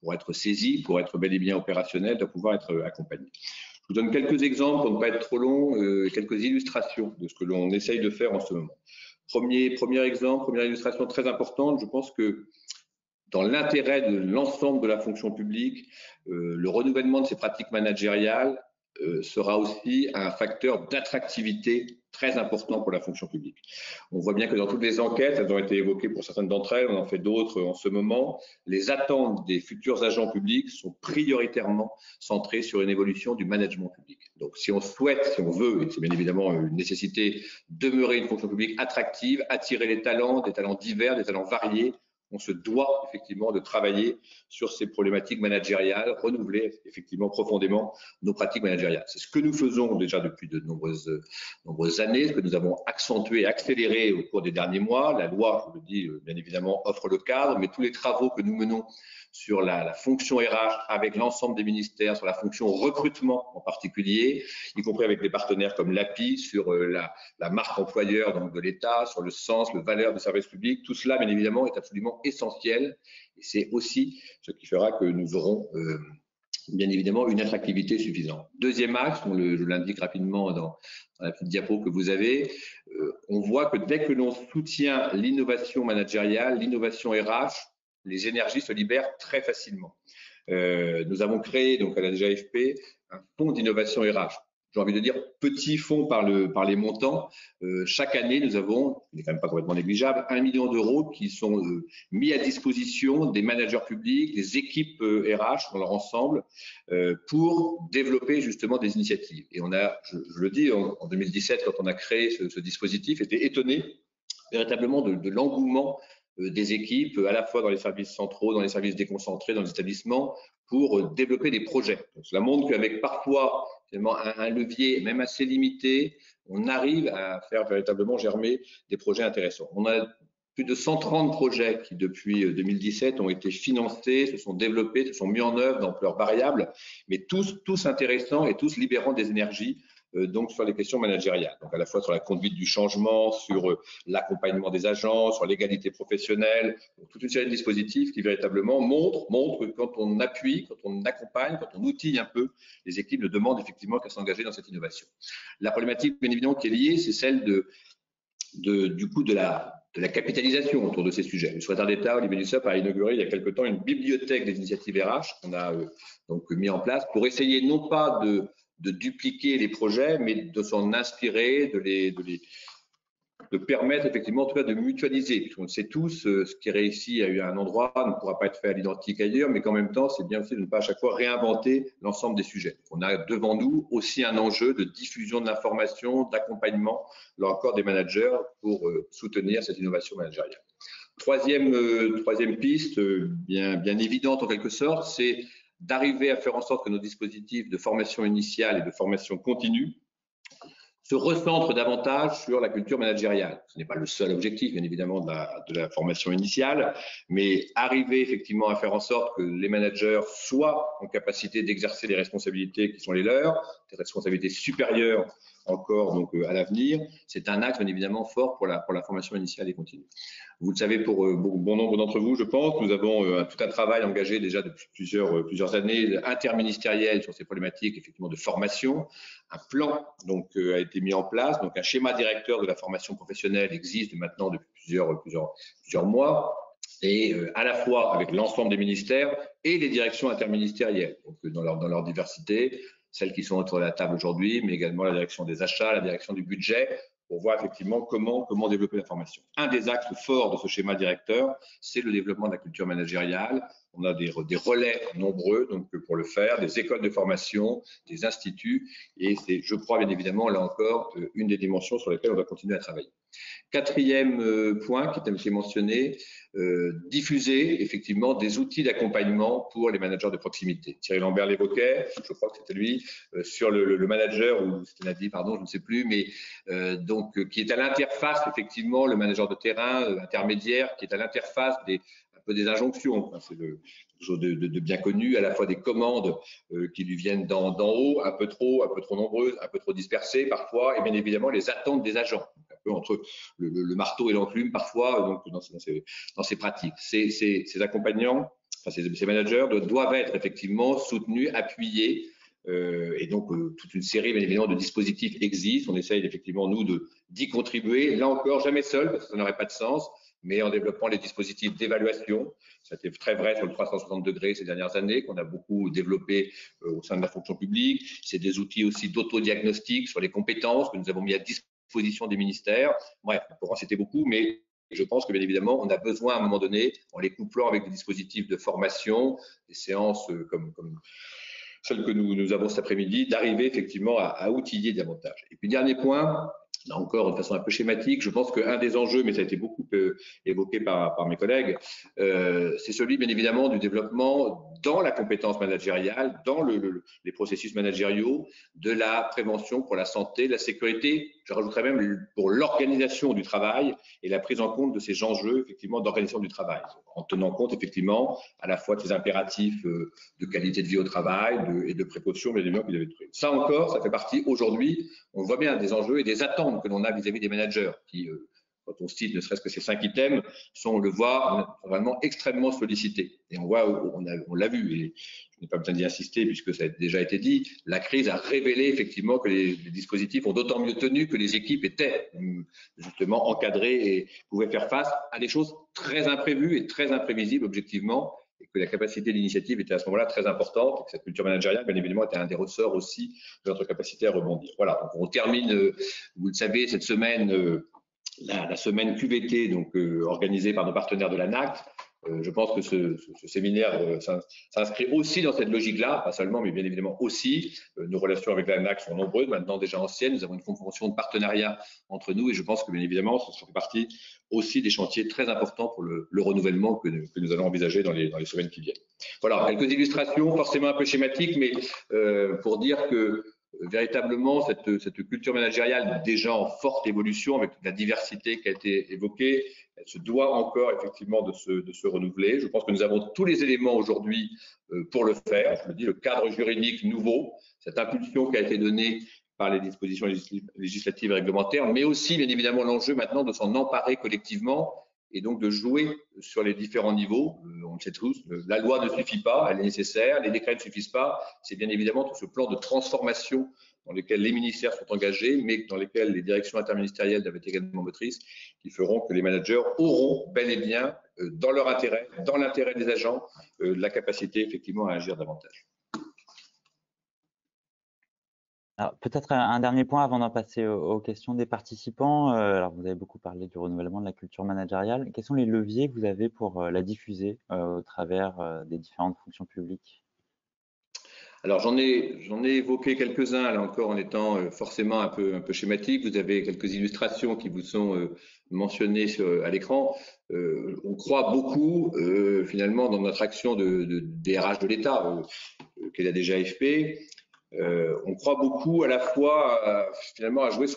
pour être saisie, pour être bel et bien opérationnelle, doit pouvoir être accompagnée. Je vous donne quelques exemples pour ne pas être trop long, quelques illustrations de ce que l'on essaye de faire en ce moment. Premier exemple, première illustration très importante, je pense que dans l'intérêt de l'ensemble de la fonction publique, le renouvellement de ces pratiques managériales sera aussi un facteur d'attractivité très important pour la fonction publique. On voit bien que dans toutes les enquêtes, elles ont été évoquées pour certaines d'entre elles, on en fait d'autres en ce moment, les attentes des futurs agents publics sont prioritairement centrées sur une évolution du management public. Donc si on souhaite, si on veut, et c'est bien évidemment une nécessité, demeurer une fonction publique attractive, attirer les talents, des talents divers, des talents variés, on se doit effectivement de travailler sur ces problématiques managériales, renouveler effectivement profondément nos pratiques managériales. C'est ce que nous faisons déjà depuis de nombreuses années, ce que nous avons accentué et accéléré au cours des derniers mois. La loi, je le dis, bien évidemment, offre le cadre, mais tous les travaux que nous menons sur la fonction RH avec l'ensemble des ministères, sur la fonction recrutement en particulier, y compris avec des partenaires comme l'API, sur la marque employeur donc de l'État, sur le sens, le valeur du service public. Tout cela, bien évidemment, est absolument essentiel. Et c'est aussi ce qui fera que nous aurons bien évidemment une attractivité suffisante. Deuxième axe, je l'indique rapidement dans la petite diapo que vous avez, on voit que dès que l'on soutient l'innovation managériale, l'innovation RH, les énergies se libèrent très facilement. Nous avons créé donc à la DGAFP un fonds d'innovation RH. J'ai envie de dire petit fonds par les montants. Chaque année, nous avons, ce n'est quand même pas complètement négligeable, 1 million d'euros qui sont mis à disposition des managers publics, des équipes RH dans leur ensemble pour développer justement des initiatives. Et on a, je le dis, en 2017, quand on a créé ce dispositif, était étonné véritablement de l'engouement des équipes, à la fois dans les services centraux, dans les services déconcentrés, dans les établissements, pour développer des projets. Donc, cela montre qu'avec parfois finalement un levier même assez limité, on arrive à faire véritablement germer des projets intéressants. On a plus de 130 projets qui, depuis 2017, ont été financés, se sont développés, se sont mis en œuvre d'ampleur variable, mais tous intéressants et tous libérant des énergies donc sur les questions managériales, donc à la fois sur la conduite du changement, sur l'accompagnement des agents, sur l'égalité professionnelle, toute une série de dispositifs qui véritablement montrent que quand on appuie, quand on accompagne, quand on outille un peu, les équipes ne demandent effectivement qu'à s'engager dans cette innovation. La problématique bien évidemment qui est liée, c'est celle du coup de la capitalisation autour de ces sujets. Le secrétaire d'État, Olivier Dussopt, a inauguré il y a quelque temps une bibliothèque des initiatives RH qu'on a donc mis en place pour essayer non pas de dupliquer les projets, mais de s'en inspirer, de permettre effectivement en tout cas de mutualiser, puisqu'on sait tous ce qui est réussi à un endroit ne pourra pas être fait à l'identique ailleurs, mais qu'en même temps c'est bien aussi de ne pas à chaque fois réinventer l'ensemble des sujets. On a devant nous aussi un enjeu de diffusion de l'information, d'accompagnement, là encore des managers pour soutenir cette innovation managériale. Troisième piste, bien évidente en quelque sorte, c'est d'arriver à faire en sorte que nos dispositifs de formation initiale et de formation continue se recentrent davantage sur la culture managériale. Ce n'est pas le seul objectif, bien évidemment, de la formation initiale, mais arriver effectivement à faire en sorte que les managers soient en capacité d'exercer les responsabilités qui sont les leurs, des responsabilités supérieures encore donc à l'avenir, c'est un axe bien évidemment fort pour la formation initiale et continue. Vous le savez pour bon nombre d'entre vous, je pense, nous avons tout un travail engagé déjà depuis plusieurs années interministériel sur ces problématiques effectivement de formation. Un plan donc a été mis en place, donc un schéma directeur de la formation professionnelle existe maintenant depuis plusieurs mois. Et à la fois avec l'ensemble des ministères et les directions interministérielles, donc dans leur diversité, celles qui sont autour de la table aujourd'hui, mais également la direction des achats, la direction du budget, pour voir effectivement comment développer la formation. Un des axes forts de ce schéma directeur, c'est le développement de la culture managériale. On a des relais nombreux donc pour le faire, des écoles de formation, des instituts, et c'est, je crois bien évidemment, là encore, une des dimensions sur lesquelles on va continuer à travailler. Quatrième point qui est mentionné, diffuser effectivement des outils d'accompagnement pour les managers de proximité. Thierry Lambert l'évoquait, je crois que c'était lui, sur le manager, ou c'était Nadie, pardon, je ne sais plus, mais donc qui est à l'interface effectivement, le manager de terrain intermédiaire, qui est à l'interface un peu des injonctions. Enfin, c'est quelque chose de bien connu, à la fois des commandes qui lui viennent d'en haut, un peu trop nombreuses, un peu trop dispersées parfois, et bien évidemment les attentes des agents, un peu entre le marteau et l'enclume parfois, donc dans ces pratiques. Ces accompagnants, enfin ces managers doivent être effectivement soutenus, appuyés, et donc toute une série bien évidemment de dispositifs existent. On essaye effectivement nous d'y contribuer, là encore jamais seul parce que ça n'aurait pas de sens, mais en développant les dispositifs d'évaluation. Ça a été très vrai sur le 360 degrés ces dernières années, qu'on a beaucoup développé au sein de la fonction publique. C'est des outils aussi d'autodiagnostic sur les compétences que nous avons mis à disposition des ministères. Bref, on pourra en citer beaucoup, mais je pense que bien évidemment, on a besoin à un moment donné, en les couplant avec des dispositifs de formation, des séances comme celle que nous avons cet après-midi, d'arriver effectivement à outiller davantage. Et puis dernier point, là encore, de façon un peu schématique, je pense qu'un des enjeux, mais ça a été beaucoup évoqué par mes collègues, c'est celui, bien évidemment, du développement dans la compétence managériale, dans les processus managériaux, de la prévention pour la santé, la sécurité, je rajouterais même pour l'organisation du travail et la prise en compte de ces enjeux, effectivement, d'organisation du travail, en tenant compte, effectivement, à la fois de ces impératifs de qualité de vie au travail et de précaution, bien évidemment, qu'il avait trouvé. Ça encore, ça fait partie, aujourd'hui, on voit bien des enjeux et des attentes que l'on a vis-à-vis des managers qui, quand on cite ne serait-ce que ces 5 items, sont, on le voit, vraiment extrêmement sollicités. Et on voit, on l'a vu, et je n'ai pas besoin d'y insister puisque ça a déjà été dit, la crise a révélé effectivement que les dispositifs ont d'autant mieux tenu que les équipes étaient justement encadrées et pouvaient faire face à des choses très imprévues et très imprévisibles objectivement, et que la capacité d'initiative était à ce moment-là très importante, et que cette culture managériale, bien évidemment, était un des ressorts aussi de notre capacité à rebondir. Voilà, donc on termine, vous le savez, cette semaine, la semaine QVT, donc organisée par nos partenaires de la NACT. Je pense que ce séminaire s'inscrit aussi dans cette logique-là, pas seulement, mais bien évidemment aussi. Nos relations avec la NACT sont nombreuses, maintenant déjà anciennes. Nous avons une convention de partenariat entre nous et je pense que bien évidemment, ce fait partie aussi des chantiers très importants pour le renouvellement que nous allons envisager dans les semaines qui viennent. Voilà, quelques illustrations, forcément un peu schématiques, mais pour dire que véritablement, cette culture managériale déjà en forte évolution avec la diversité qui a été évoquée, elle se doit encore effectivement de se renouveler. Je pense que nous avons tous les éléments aujourd'hui pour le faire. Je le dis, le cadre juridique nouveau, cette impulsion qui a été donnée par les dispositions législatives et réglementaires, mais aussi bien évidemment l'enjeu maintenant de s'en emparer collectivement et donc de jouer sur les différents niveaux. On le sait tous, la loi ne suffit pas, elle est nécessaire, les décrets ne suffisent pas. C'est bien évidemment tout ce plan de transformation dans lequel les ministères sont engagés, mais dans lesquels les directions interministérielles doivent être également motrices, qui feront que les managers auront bel et bien, dans leur intérêt, dans l'intérêt des agents, la capacité effectivement à agir davantage. Alors, peut-être un dernier point avant d'en passer aux questions des participants. Alors, vous avez beaucoup parlé du renouvellement de la culture managériale. Quels sont les leviers que vous avez pour la diffuser au travers des différentes fonctions publiques? Alors, j'en ai évoqué quelques-uns, là encore, en étant forcément un peu schématique. Vous avez quelques illustrations qui vous sont mentionnées à l'écran. On croit beaucoup, finalement, dans notre action de DRH de l'État, qu'est la DGAFP. On croit beaucoup à la fois finalement à jouer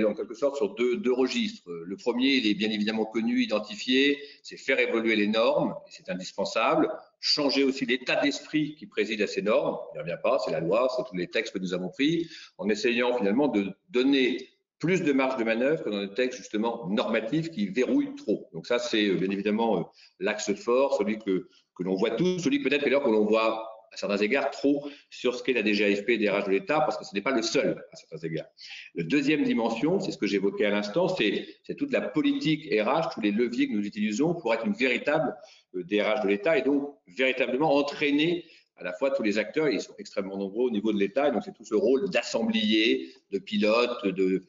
en quelque sorte sur deux registres. Le premier, il est bien évidemment connu, identifié, c'est faire évoluer les normes, c'est indispensable. Changer aussi l'état d'esprit qui préside à ces normes, on n'y revient pas, c'est la loi, c'est tous les textes que nous avons pris, en essayant finalement de donner plus de marge de manœuvre que dans des textes justement normatifs qui verrouillent trop. Donc ça, c'est bien évidemment l'axe fort, celui que l'on voit tous, celui peut-être d'ailleurs que l'on voit à certains égards trop sur ce qu'est la DGAFP et DRH de l'État, parce que ce n'est pas le seul à certains égards. La deuxième dimension, c'est ce que j'évoquais à l'instant, c'est toute la politique RH, tous les leviers que nous utilisons pour être une véritable DRH de l'État et donc véritablement entraîner à la fois tous les acteurs, ils sont extrêmement nombreux au niveau de l'État, et donc c'est tout ce rôle d'assemblier, de pilote, de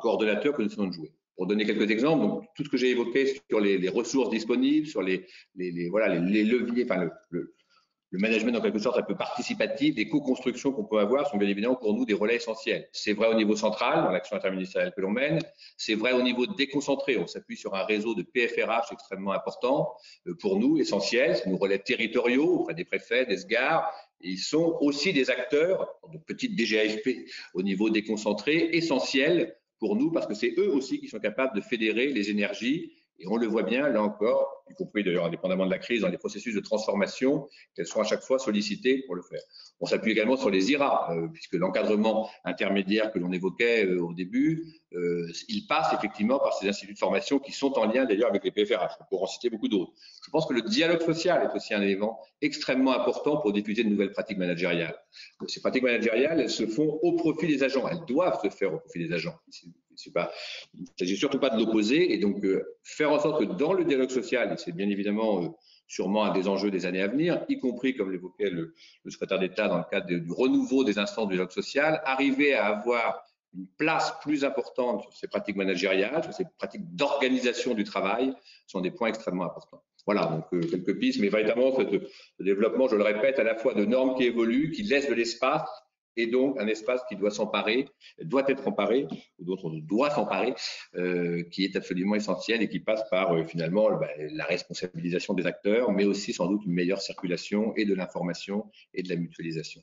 coordonnateur que nous essayons de jouer. Pour donner quelques exemples, donc, tout ce que j'ai évoqué sur les ressources disponibles, sur les leviers, enfin le management en quelque sorte un peu participatif, les co-constructions qu'on peut avoir sont bien évidemment pour nous des relais essentiels. C'est vrai au niveau central, dans l'action interministérielle que l'on mène, c'est vrai au niveau déconcentré, on s'appuie sur un réseau de PFRH extrêmement important, pour nous essentiel, c'est nos relais territoriaux auprès des préfets, des SGAR, et ils sont aussi des acteurs, de petites DGAFP au niveau déconcentré, essentiels pour nous parce que c'est eux aussi qui sont capables de fédérer les énergies. Et on le voit bien, là encore, y compris d'ailleurs indépendamment de la crise, dans les processus de transformation, qu'elles sont à chaque fois sollicitées pour le faire. On s'appuie également sur les IRA, puisque l'encadrement intermédiaire que l'on évoquait au début, il passe effectivement par ces instituts de formation qui sont en lien d'ailleurs avec les PFRH. On pourra en citer beaucoup d'autres. Je pense que le dialogue social est aussi un élément extrêmement important pour diffuser de nouvelles pratiques managériales. Ces pratiques managériales, elles se font au profit des agents. Elles doivent se faire au profit des agents. Il ne s'agit surtout pas de l'opposer et donc faire en sorte que dans le dialogue social, et c'est bien évidemment sûrement un des enjeux des années à venir, y compris comme l'évoquait le secrétaire d'État dans le cadre du renouveau des instances du dialogue social, arriver à avoir une place plus importante sur ces pratiques managériales, sur ces pratiques d'organisation du travail, sont des points extrêmement importants. Voilà, donc quelques pistes, mais véritablement ce développement, je le répète, à la fois de normes qui évoluent, qui laissent de l'espace et donc un espace qui doit être emparé, ou dont on doit s'emparer, qui est absolument essentiel et qui passe par finalement la responsabilisation des acteurs, mais aussi sans doute une meilleure circulation et de l'information et de la mutualisation.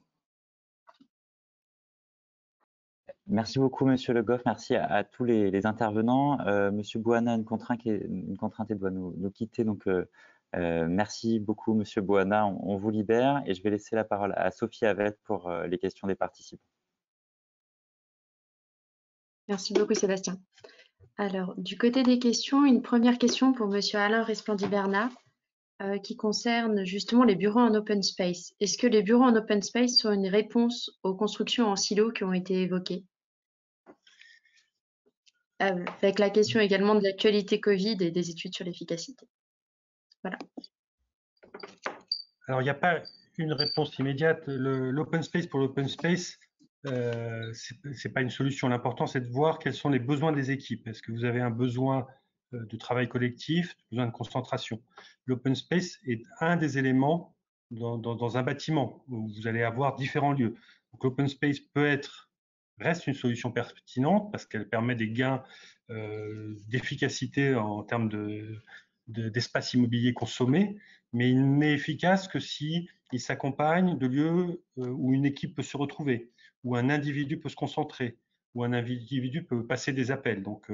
Merci beaucoup, Monsieur Le Goff. Merci à tous les intervenants. Monsieur Bouana, une contrainte et doit nous quitter. Donc, merci beaucoup, Monsieur Bouana. On vous libère et je vais laisser la parole à Sophie Avette pour les questions des participants. Merci beaucoup, Sébastien. Alors, du côté des questions, une première question pour Monsieur Alain Resplandy-Bernard qui concerne justement les bureaux en open space. Est-ce que les bureaux en open space sont une réponse aux constructions en silo qui ont été évoquées? Avec la question également de l'actualité Covid et des études sur l'efficacité. Voilà. Alors, il n'y a pas une réponse immédiate. L'open space pour l'open space, c'est pas une solution. L'important, c'est de voir quels sont les besoins des équipes. Est-ce que vous avez un besoin de travail collectif, besoin de concentration? L'open space est un des éléments dans un bâtiment où vous allez avoir différents lieux. Donc, l'open space reste une solution pertinente parce qu'elle permet des gains d'efficacité en termes d'espace immobilier consommé, mais il n'est efficace que si il s'accompagne de lieux où une équipe peut se retrouver, où un individu peut se concentrer, où un individu peut passer des appels. Donc,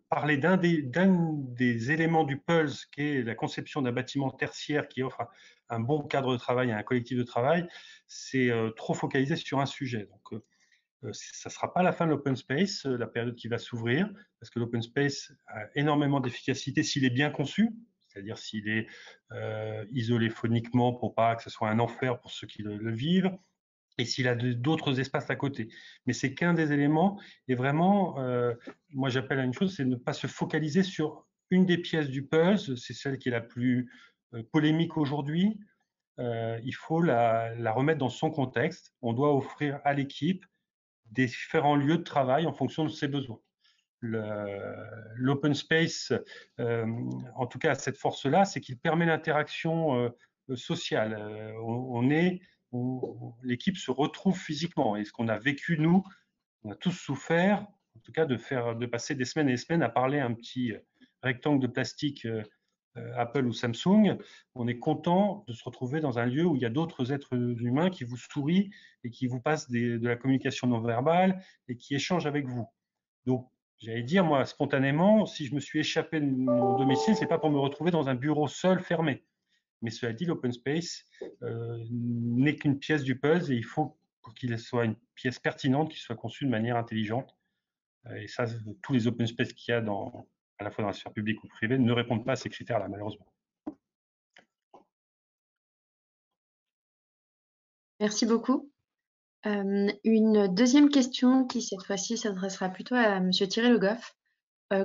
parler d'un des éléments du PULSE, qui est la conception d'un bâtiment tertiaire qui offre un bon cadre de travail et un collectif de travail, c'est trop focalisé sur un sujet. Donc, ça ne sera pas la fin de l'open space, la période qui va s'ouvrir, parce que l'open space a énormément d'efficacité s'il est bien conçu, c'est-à-dire s'il est isolé phoniquement pour pas que ce soit un enfer pour ceux qui le vivent, et s'il a d'autres espaces à côté. Mais c'est qu'un des éléments, et vraiment, moi j'appelle à une chose, c'est ne pas se focaliser sur une des pièces du puzzle, c'est celle qui est la plus polémique aujourd'hui. Il faut la remettre dans son contexte. On doit offrir à l'équipe différents lieux de travail en fonction de ses besoins. L'open space, en tout cas à cette force-là, c'est qu'il permet l'interaction sociale. L'équipe se retrouve physiquement. Et ce qu'on a vécu, nous, on a tous souffert, en tout cas, de passer des semaines et des semaines à parler à un petit rectangle de plastique Apple ou Samsung. On est content de se retrouver dans un lieu où il y a d'autres êtres humains qui vous sourient et qui vous passent de la communication non verbale et qui échangent avec vous. Donc, j'allais dire, moi, spontanément, si je me suis échappé de mon domicile, c'est pas pour me retrouver dans un bureau seul, fermé. Mais cela dit, l'open space n'est qu'une pièce du puzzle et il faut qu'il soit une pièce pertinente, qu'il soit conçu de manière intelligente. Et ça, tous les open space qu'il y a à la fois dans la sphère publique ou privée ne répondent pas à ces critères-là, malheureusement. Merci beaucoup. Une deuxième question qui, cette fois-ci, s'adressera plutôt à M. Thierry Le Goff.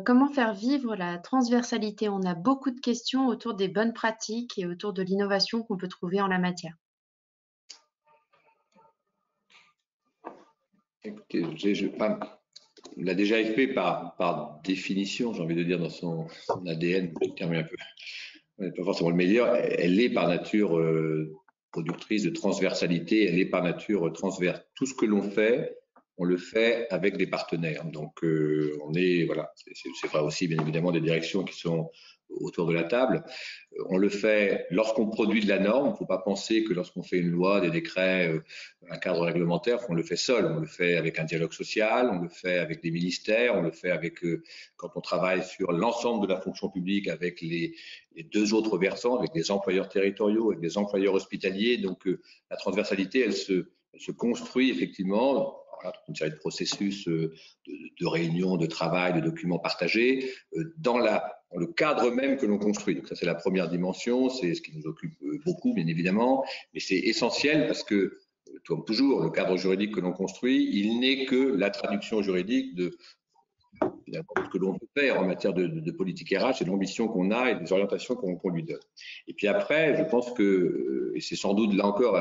Comment faire vivre la transversalité? On a beaucoup de questions autour des bonnes pratiques et autour de l'innovation qu'on peut trouver en la matière. Écoutez, la DGAFP, par définition, j'ai envie de dire, dans son ADN, le terme est un peu, pas forcément le meilleur, elle est par nature productrice de transversalité, elle est par nature transverse. Tout ce que l'on fait, on le fait avec des partenaires. Donc, voilà, c'est vrai aussi, bien évidemment, des directions qui sont autour de la table. On le fait lorsqu'on produit de la norme. Il ne faut pas penser que lorsqu'on fait une loi, des décrets, un cadre réglementaire, on le fait seul. On le fait avec un dialogue social, on le fait avec des ministères, on le fait avec, quand on travaille sur l'ensemble de la fonction publique, avec les deux autres versants, avec des employeurs territoriaux, avec des employeurs hospitaliers. Donc, la transversalité, elle se construit effectivement. Voilà, une série de processus de réunions, de travail, de documents partagés dans le cadre même que l'on construit. Donc ça, c'est la première dimension, c'est ce qui nous occupe beaucoup, bien évidemment, mais c'est essentiel parce que, comme toujours, le cadre juridique que l'on construit, il n'est que la traduction juridique de ce que l'on peut faire en matière de politique RH et de l'ambition qu'on a et des orientations qu'on lui donne. Et puis après, je pense que, et c'est sans doute là encore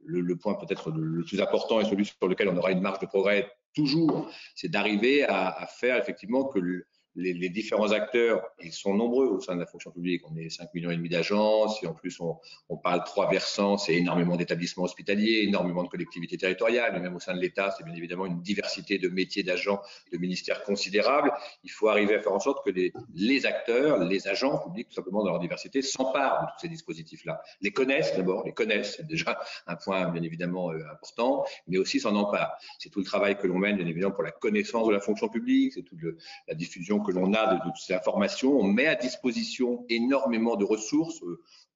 le point peut-être le plus important et celui sur lequel on aura une marge de progrès toujours, c'est d'arriver à faire effectivement que les différents acteurs, ils sont nombreux au sein de la fonction publique. On est 5,5 millions d'agents. Si en plus on parle 3 versants, c'est énormément d'établissements hospitaliers, énormément de collectivités territoriales, mais même au sein de l'État, c'est bien évidemment une diversité de métiers, d'agents, de ministères considérable. Il faut arriver à faire en sorte que les acteurs, les agents publics, tout simplement dans leur diversité, s'emparent de tous ces dispositifs-là. Les connaissent d'abord, c'est déjà un point bien évidemment important, mais aussi s'en emparent. C'est tout le travail que l'on mène bien évidemment pour la connaissance de la fonction publique, c'est toute la diffusion que l'on a de toutes ces informations. On met à disposition énormément de ressources.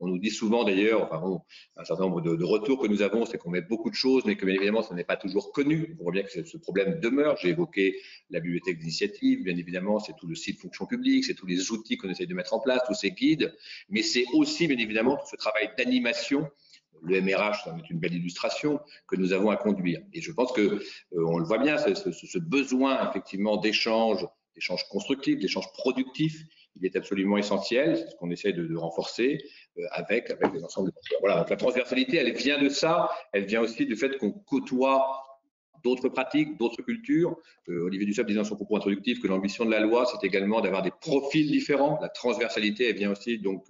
On nous dit souvent d'ailleurs, enfin bon, un certain nombre de retours que nous avons, c'est qu'on met beaucoup de choses, mais que bien évidemment, ça n'est pas toujours connu. On voit bien que ce problème demeure. J'ai évoqué la bibliothèque d'initiative, bien évidemment, c'est tout le site fonction publique, c'est tous les outils qu'on essaye de mettre en place, tous ces guides, mais c'est aussi bien évidemment tout ce travail d'animation. Le MRH, ça en est une belle illustration que nous avons à conduire. Et je pense que on le voit bien, ce besoin effectivement d'échanges constructifs, d'échanges productifs, il est absolument essentiel. C'est ce qu'on essaie de renforcer avec les ensembles. Voilà, donc la transversalité, elle vient de ça. Elle vient aussi du fait qu'on côtoie d'autres pratiques, d'autres cultures. Olivier Dussopt disait dans son propos introductif que l'ambition de la loi, c'est également d'avoir des profils différents. La transversalité, elle vient aussi donc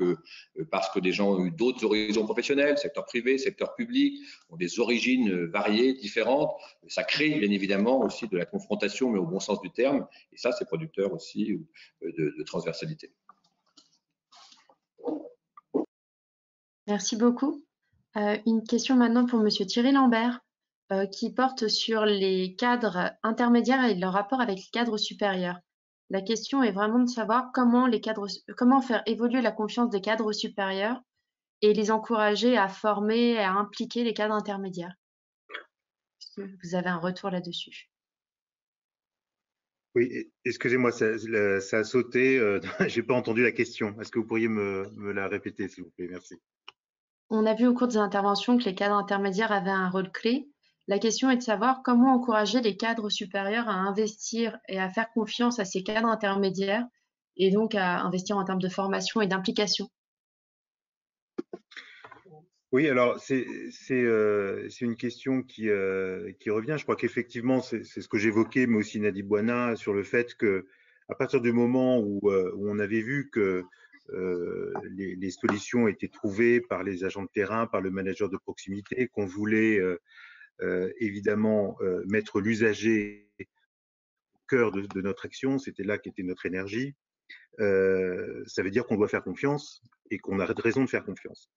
parce que des gens ont eu d'autres horizons professionnels, secteur privé, secteur public, ont des origines variées, différentes. Ça crée bien évidemment aussi de la confrontation, mais au bon sens du terme. Et ça, c'est producteur aussi de transversalité. Merci beaucoup. Une question maintenant pour Monsieur Thierry Lambert. Qui porte sur les cadres intermédiaires et leur rapport avec les cadres supérieurs. La question est vraiment de savoir comment faire évoluer la confiance des cadres supérieurs et les encourager à former et à impliquer les cadres intermédiaires. Est-ce que vous avez un retour là-dessus? Oui, excusez-moi, ça a sauté. J'ai pas entendu la question. Est-ce que vous pourriez me la répéter, s'il vous plaît? Merci. On a vu au cours des interventions que les cadres intermédiaires avaient un rôle clé. La question est de savoir comment encourager les cadres supérieurs à investir et à faire confiance à ces cadres intermédiaires et donc à investir en termes de formation et d'implication. Oui, alors c'est une question qui revient. Je crois qu'effectivement, c'est ce que j'évoquais, mais aussi Nadi Bouana, sur le fait que à partir du moment où on avait vu que les solutions étaient trouvées par les agents de terrain, par le manager de proximité, qu'on voulait évidemment mettre l'usager au cœur de notre action, c'était là qu'était notre énergie. Ça veut dire qu'on doit faire confiance et qu'on a raison de faire confiance.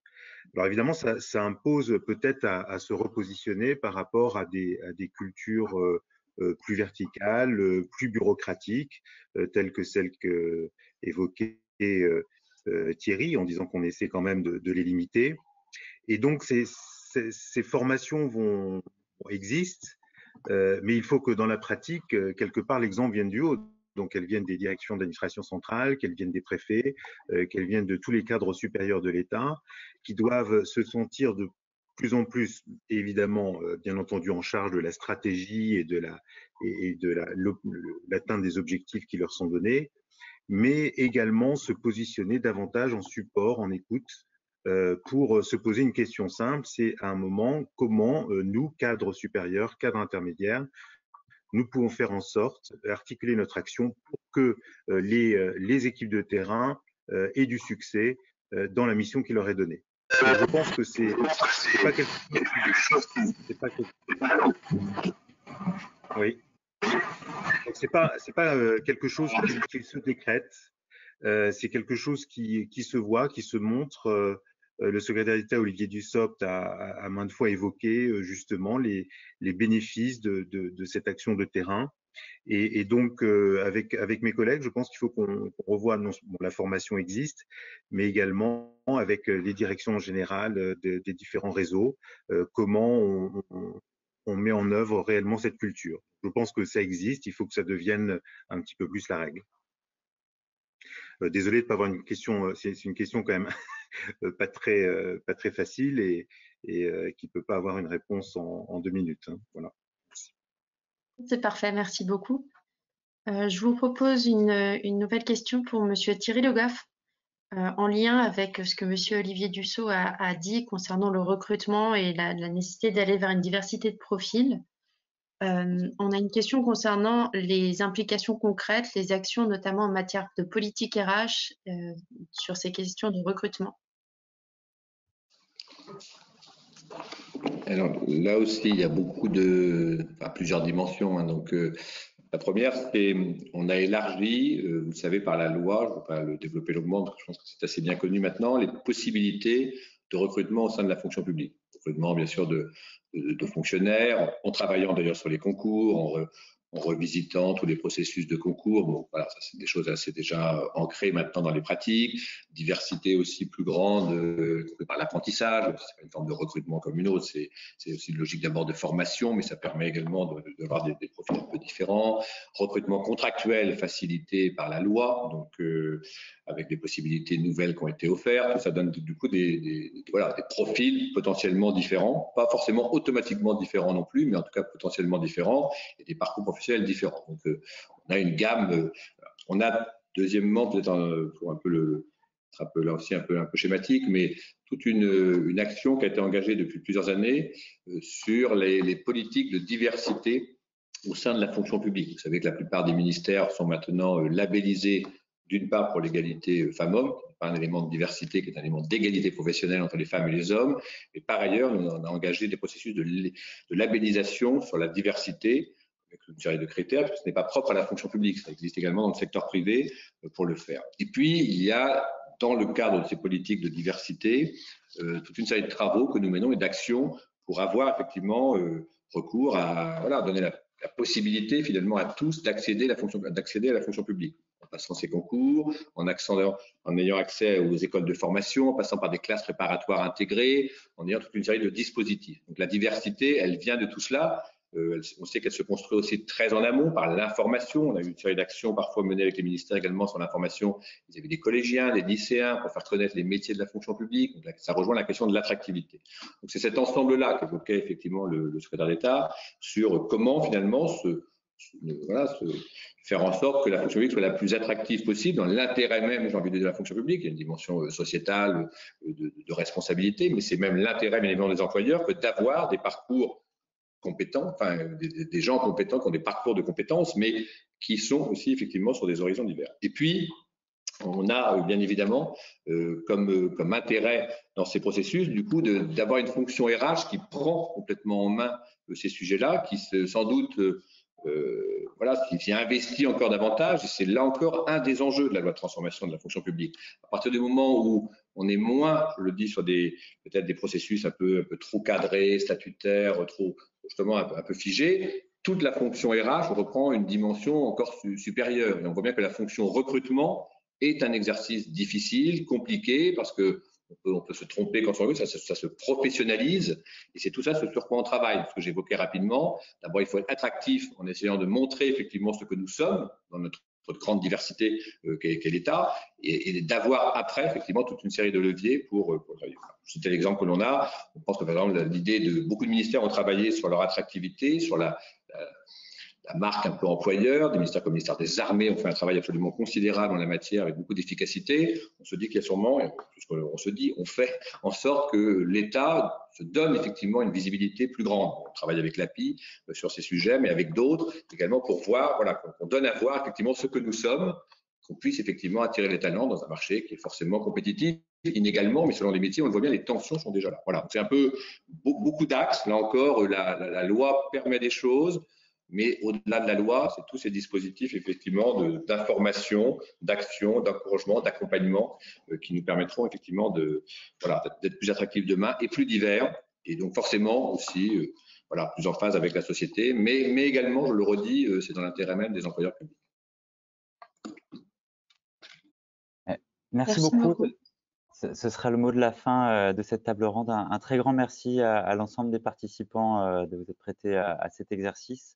Alors évidemment, ça impose peut-être à se repositionner par rapport à des cultures plus verticales, plus bureaucratiques, telles que celles qu'évoquait Thierry, en disant qu'on essaie quand même de les limiter. Et donc, ces formations existent, mais il faut que dans la pratique, quelque part, l'exemple vienne du haut. Donc, qu'elles viennent des directions d'administration centrale, qu'elles viennent des préfets, qu'elles viennent de tous les cadres supérieurs de l'État, qui doivent se sentir de plus en plus, évidemment, bien entendu, en charge de la stratégie et de l'atteinte des objectifs qui leur sont donnés, mais également se positionner davantage en support, en écoute, pour se poser une question simple, c'est à un moment, comment nous, cadres supérieurs, cadres intermédiaires, nous pouvons faire en sorte d'articuler notre action pour que les équipes de terrain aient du succès dans la mission qui leur est donnée. Et je pense que c'est pas quelque chose oui. C'est pas quelque chose qui se décrète. C'est quelque chose qui se voit, qui se montre. Le secrétaire d'État Olivier Dussopt a maintes fois évoqué justement les bénéfices de cette action de terrain. Et donc, avec mes collègues, je pense qu'il faut qu'on revoie, la formation existe, mais également avec les directions générales des différents réseaux, comment on met en œuvre réellement cette culture. Je pense que ça existe, il faut que ça devienne un petit peu plus la règle. Désolé de ne pas avoir une question, c'est une question quand même pas très facile et qui ne peut pas avoir une réponse en 2 minutes. Hein. Voilà. C'est parfait, merci beaucoup. Je vous propose une nouvelle question pour Monsieur Thierry Le Goff, en lien avec ce que Monsieur Olivier Dussopt a dit concernant le recrutement et la nécessité d'aller vers une diversité de profils. On a une question concernant les implications concrètes, les actions notamment en matière de politique RH sur ces questions de recrutement. Alors là aussi, il y a beaucoup plusieurs dimensions. Hein. Donc, la première, c'est on a élargi, vous le savez, par la loi, je ne vais pas le développer longuement, parce que je pense que c'est assez bien connu maintenant, les possibilités de recrutement au sein de la fonction publique. Recrutement, bien sûr, de fonctionnaires, en travaillant d'ailleurs sur les concours, en revisitant tous les processus de concours. Bon, voilà, ça c'est des choses assez déjà ancrées maintenant dans les pratiques. Diversité aussi plus grande par l'apprentissage. C'est pas une forme de recrutement comme une autre. C'est aussi une logique d'abord de formation, mais ça permet également d'avoir des profils un peu différents. Recrutement contractuel facilité par la loi, donc avec des possibilités nouvelles qui ont été offertes. Ça donne du coup des profils potentiellement différents, pas forcément automatiquement différents non plus, mais en tout cas potentiellement différents et des parcours professionnels différents. Donc on a une gamme. On a deuxièmement, peut-être pour un peu là aussi un peu schématique, mais toute une action qui a été engagée depuis plusieurs années sur les politiques de diversité au sein de la fonction publique. Vous savez que la plupart des ministères sont maintenant labellisés d'une part pour l'égalité femmes-hommes, qui n'est pas un élément de diversité, qui est un élément d'égalité professionnelle entre les femmes et les hommes. Et par ailleurs, on a engagé des processus de labellisation sur la diversité, avec une série de critères, parce que ce n'est pas propre à la fonction publique, ça existe également dans le secteur privé pour le faire. Et puis, il y a, dans le cadre de ces politiques de diversité, toute une série de travaux que nous menons et d'actions pour avoir effectivement recours à donner la possibilité finalement à tous d'accéder à la fonction publique, en passant ses concours, en ayant accès aux écoles de formation, en passant par des classes préparatoires intégrées, en ayant toute une série de dispositifs. Donc la diversité, elle vient de tout cela. On sait qu'elle se construit aussi très en amont par l'information. On a eu une série d'actions parfois menées avec les ministères également sur l'information vis-à-vis des collégiens, des lycéens, pour faire connaître les métiers de la fonction publique. Donc, ça rejoint la question de l'attractivité. Donc c'est cet ensemble-là qu'évoquait effectivement le secrétaire d'État sur comment finalement faire en sorte que la fonction publique soit la plus attractive possible dans l'intérêt même, j'ai envie de dire, de la fonction publique. Il y a une dimension sociétale, de responsabilité, mais c'est même l'intérêt bien évidemment des employeurs que d'avoir des parcours compétents, enfin des gens compétents qui ont des parcours de compétences, mais qui sont aussi effectivement sur des horizons divers. Et puis, on a bien évidemment comme intérêt dans ces processus, du coup, d'avoir une fonction RH qui prend complètement en main ces sujets-là, qui sans doute qui investit encore davantage, et c'est là encore un des enjeux de la loi de transformation de la fonction publique. À partir du moment où on est moins, je le dis, sur peut-être des processus un peu trop cadrés, statutaires, trop justement un peu figés, toute la fonction RH reprend une dimension encore supérieure. Et on voit bien que la fonction recrutement est un exercice difficile, compliqué, parce que on peut se tromper quand on veut, ça se professionnalise, et c'est tout ça ce sur quoi on travaille. Ce que j'évoquais rapidement, d'abord il faut être attractif en essayant de montrer effectivement ce que nous sommes dans notre grande diversité qu'est l'État, et d'avoir après effectivement toute une série de leviers pour travailler. C'était l'exemple que l'on a. On pense que par exemple l'idée de beaucoup de ministères ont travaillé sur leur attractivité, sur la marque un peu employeur. Des ministères comme le ministère des Armées ont fait un travail absolument considérable en la matière avec beaucoup d'efficacité. On se dit qu'il y a sûrement, on fait en sorte que l'État se donne effectivement une visibilité plus grande. On travaille avec l'API sur ces sujets, mais avec d'autres également pour voir, qu'on donne à voir effectivement ce que nous sommes, qu'on puisse effectivement attirer les talents dans un marché qui est forcément compétitif, inégalement, mais selon les métiers, on le voit bien, les tensions sont déjà là. Voilà, c'est un peu beaucoup d'axes. Là encore, la loi permet des choses. Mais au-delà de la loi, c'est tous ces dispositifs effectivement d'information, d'action, d'encouragement, d'accompagnement qui nous permettront effectivement d'être plus attractifs demain et plus divers, et donc forcément aussi plus en phase avec la société, mais également, je le redis, c'est dans l'intérêt même des employeurs publics. Merci beaucoup. Ce sera le mot de la fin de cette table ronde. Un très grand merci à l'ensemble des participants de vous être prêtés à cet exercice.